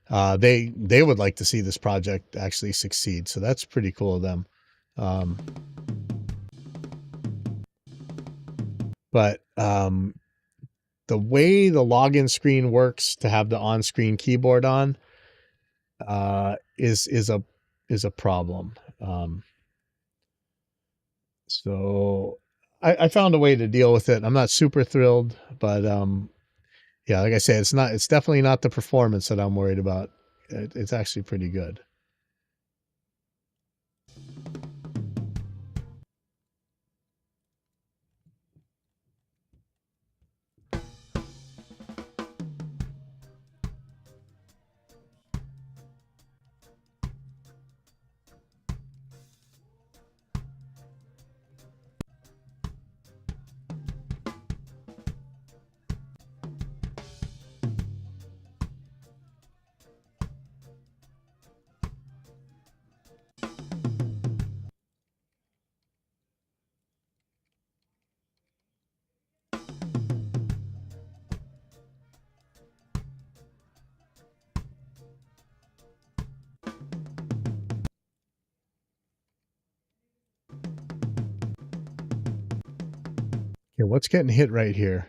[SPEAKER 1] they would like to see this project actually succeed. So that's pretty cool of them. But the way the login screen works to have the on-screen keyboard on is a problem. So I found a way to deal with it. I'm not super thrilled, but yeah, like I said, it's definitely not the performance that I'm worried about. It's actually pretty good. Okay, what's getting hit right here?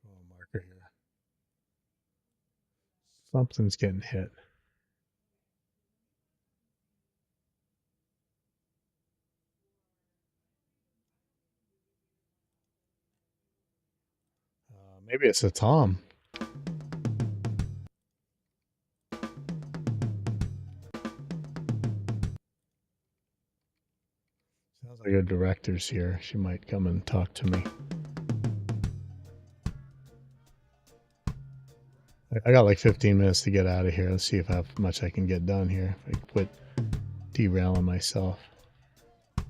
[SPEAKER 1] Oh, marker here. Something's getting hit. Maybe it's a tom. Sounds like a director's here. She might come and talk to me. I got like 15 minutes to get out of here. Let's see how much I can get done here. If I quit derailing myself. Oh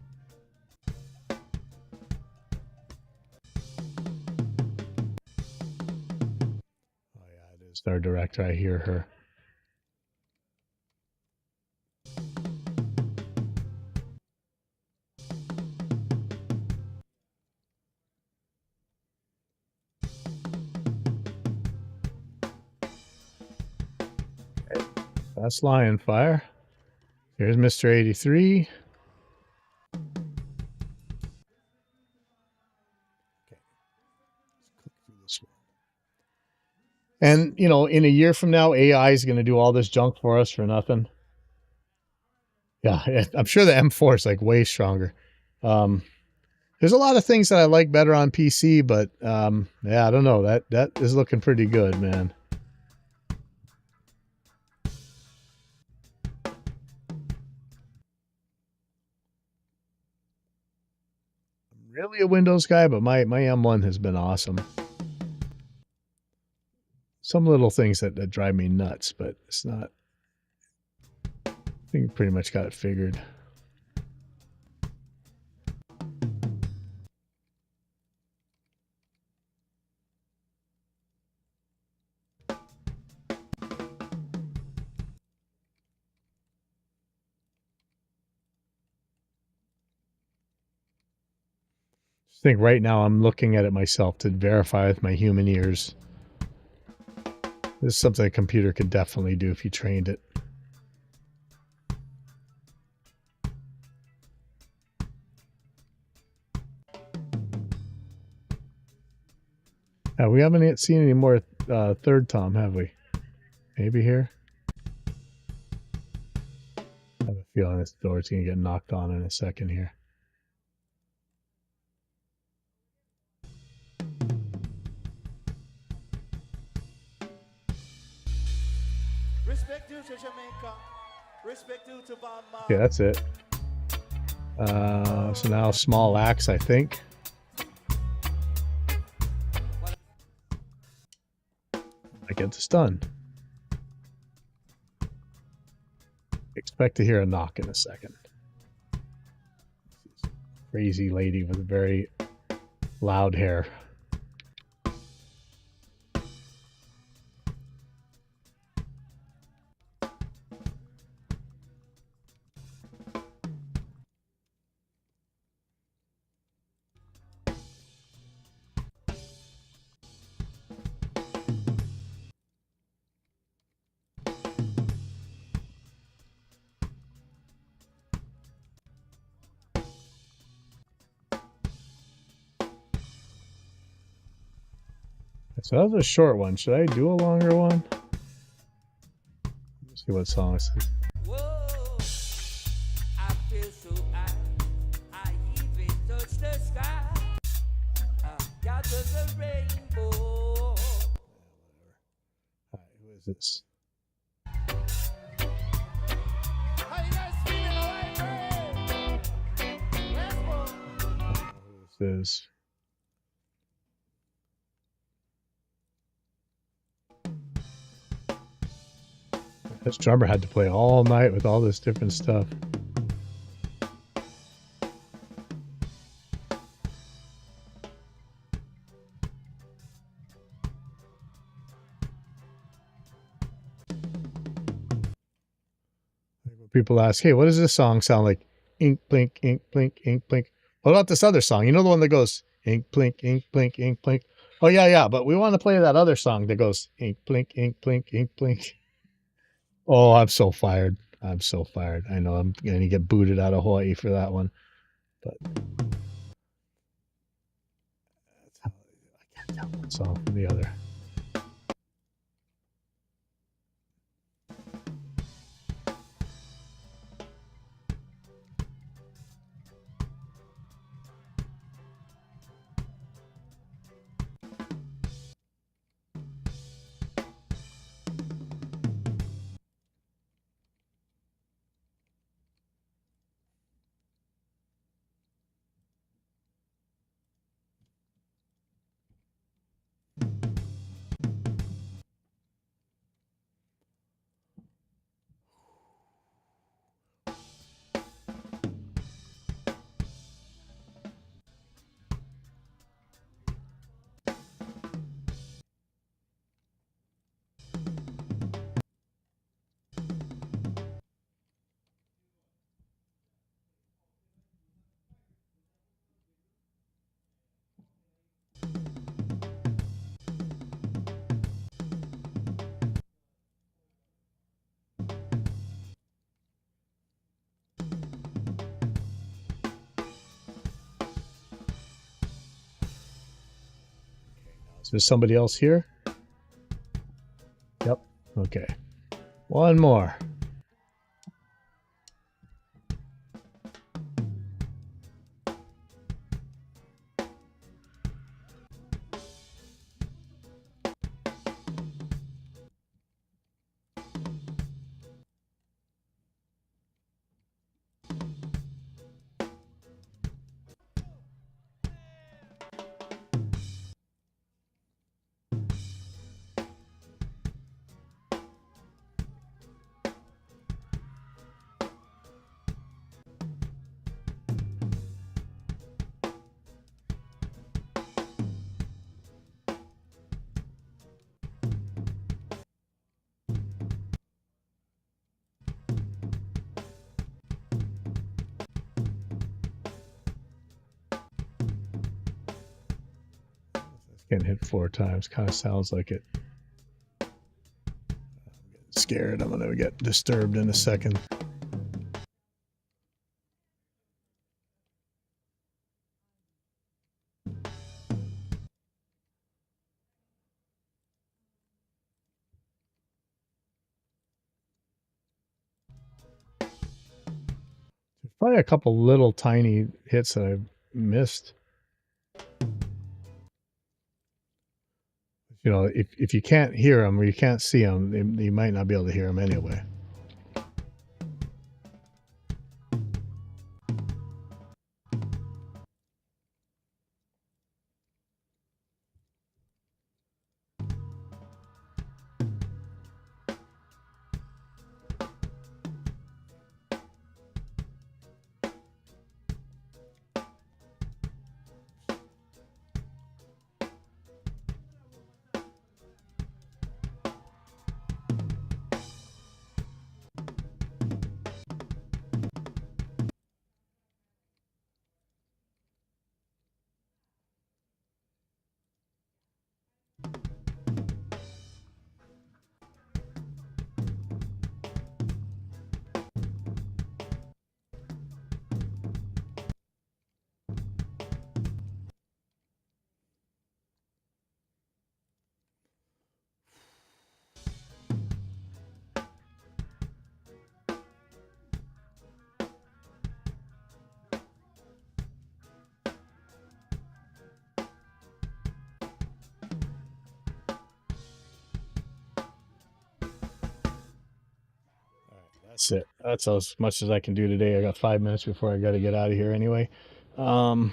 [SPEAKER 1] yeah, it is our director. I hear her. That's Lion Fire. Here's Mr. 83. And, you know, in a year from now, AI is going to do all this junk for us for nothing. Yeah, I'm sure the M4 is like way stronger. There's a lot of things that I like better on PC, but yeah, I don't know. That is looking pretty good, man. I'm really a Windows guy, but my M1 has been awesome. Some little things that drive me nuts, but it's not. I think pretty much got it figured. I think right now I'm looking at it myself to verify with my human ears. This is something a computer could definitely do if you trained it. We haven't yet seen any more third Tom, have we? Maybe here? I have a feeling this door's going to get knocked on in a second here.
[SPEAKER 2] Respect due to Jamaica. Respect due to Bob Marley.
[SPEAKER 1] Okay, that's it. So now small axe, I think. I get this done. Expect to hear a knock in a second. Crazy lady with very loud hair. So that was a short one. Should I do a longer one? Let's see what song this is.
[SPEAKER 6] Whoa, I feel so high. I even touch the sky. I gather the rainbow.
[SPEAKER 1] Who is this?
[SPEAKER 2] How you guys feeling alright, man? Let's go.
[SPEAKER 1] Who this is? This drummer had to play all night with all this different stuff. People ask, hey, what does this song sound like? Ink, blink, ink, blink, ink, blink. What about this other song? You know the one that goes, ink, blink, ink, blink, ink, blink. Oh, yeah, but we want to play that other song that goes, ink, blink, ink, blink, ink, blink. Oh, I'm so fired. I'm so fired. I know I'm going to get booted out of Hawaii for that one. But I can't tell one song from the other. Is somebody else here? Yep. Okay. One more. Getting hit 4 times. Kind of sounds like it. I'm getting scared. I'm going to get disturbed in a second. There's probably a couple little tiny hits that I've missed. You know, if you can't hear them or you can't see them, you might not be able to hear them anyway. That's it. That's as much as I can do today. I got 5 minutes before I got to get out of here anyway. All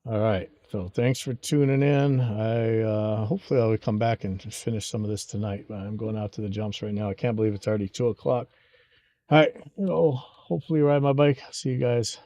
[SPEAKER 1] right. So thanks for tuning in. I hopefully I'll come back and finish some of this tonight. But I'm going out to the jumps right now. I can't believe it's already 2 o'clock. All right. Hopefully ride my bike. See you guys.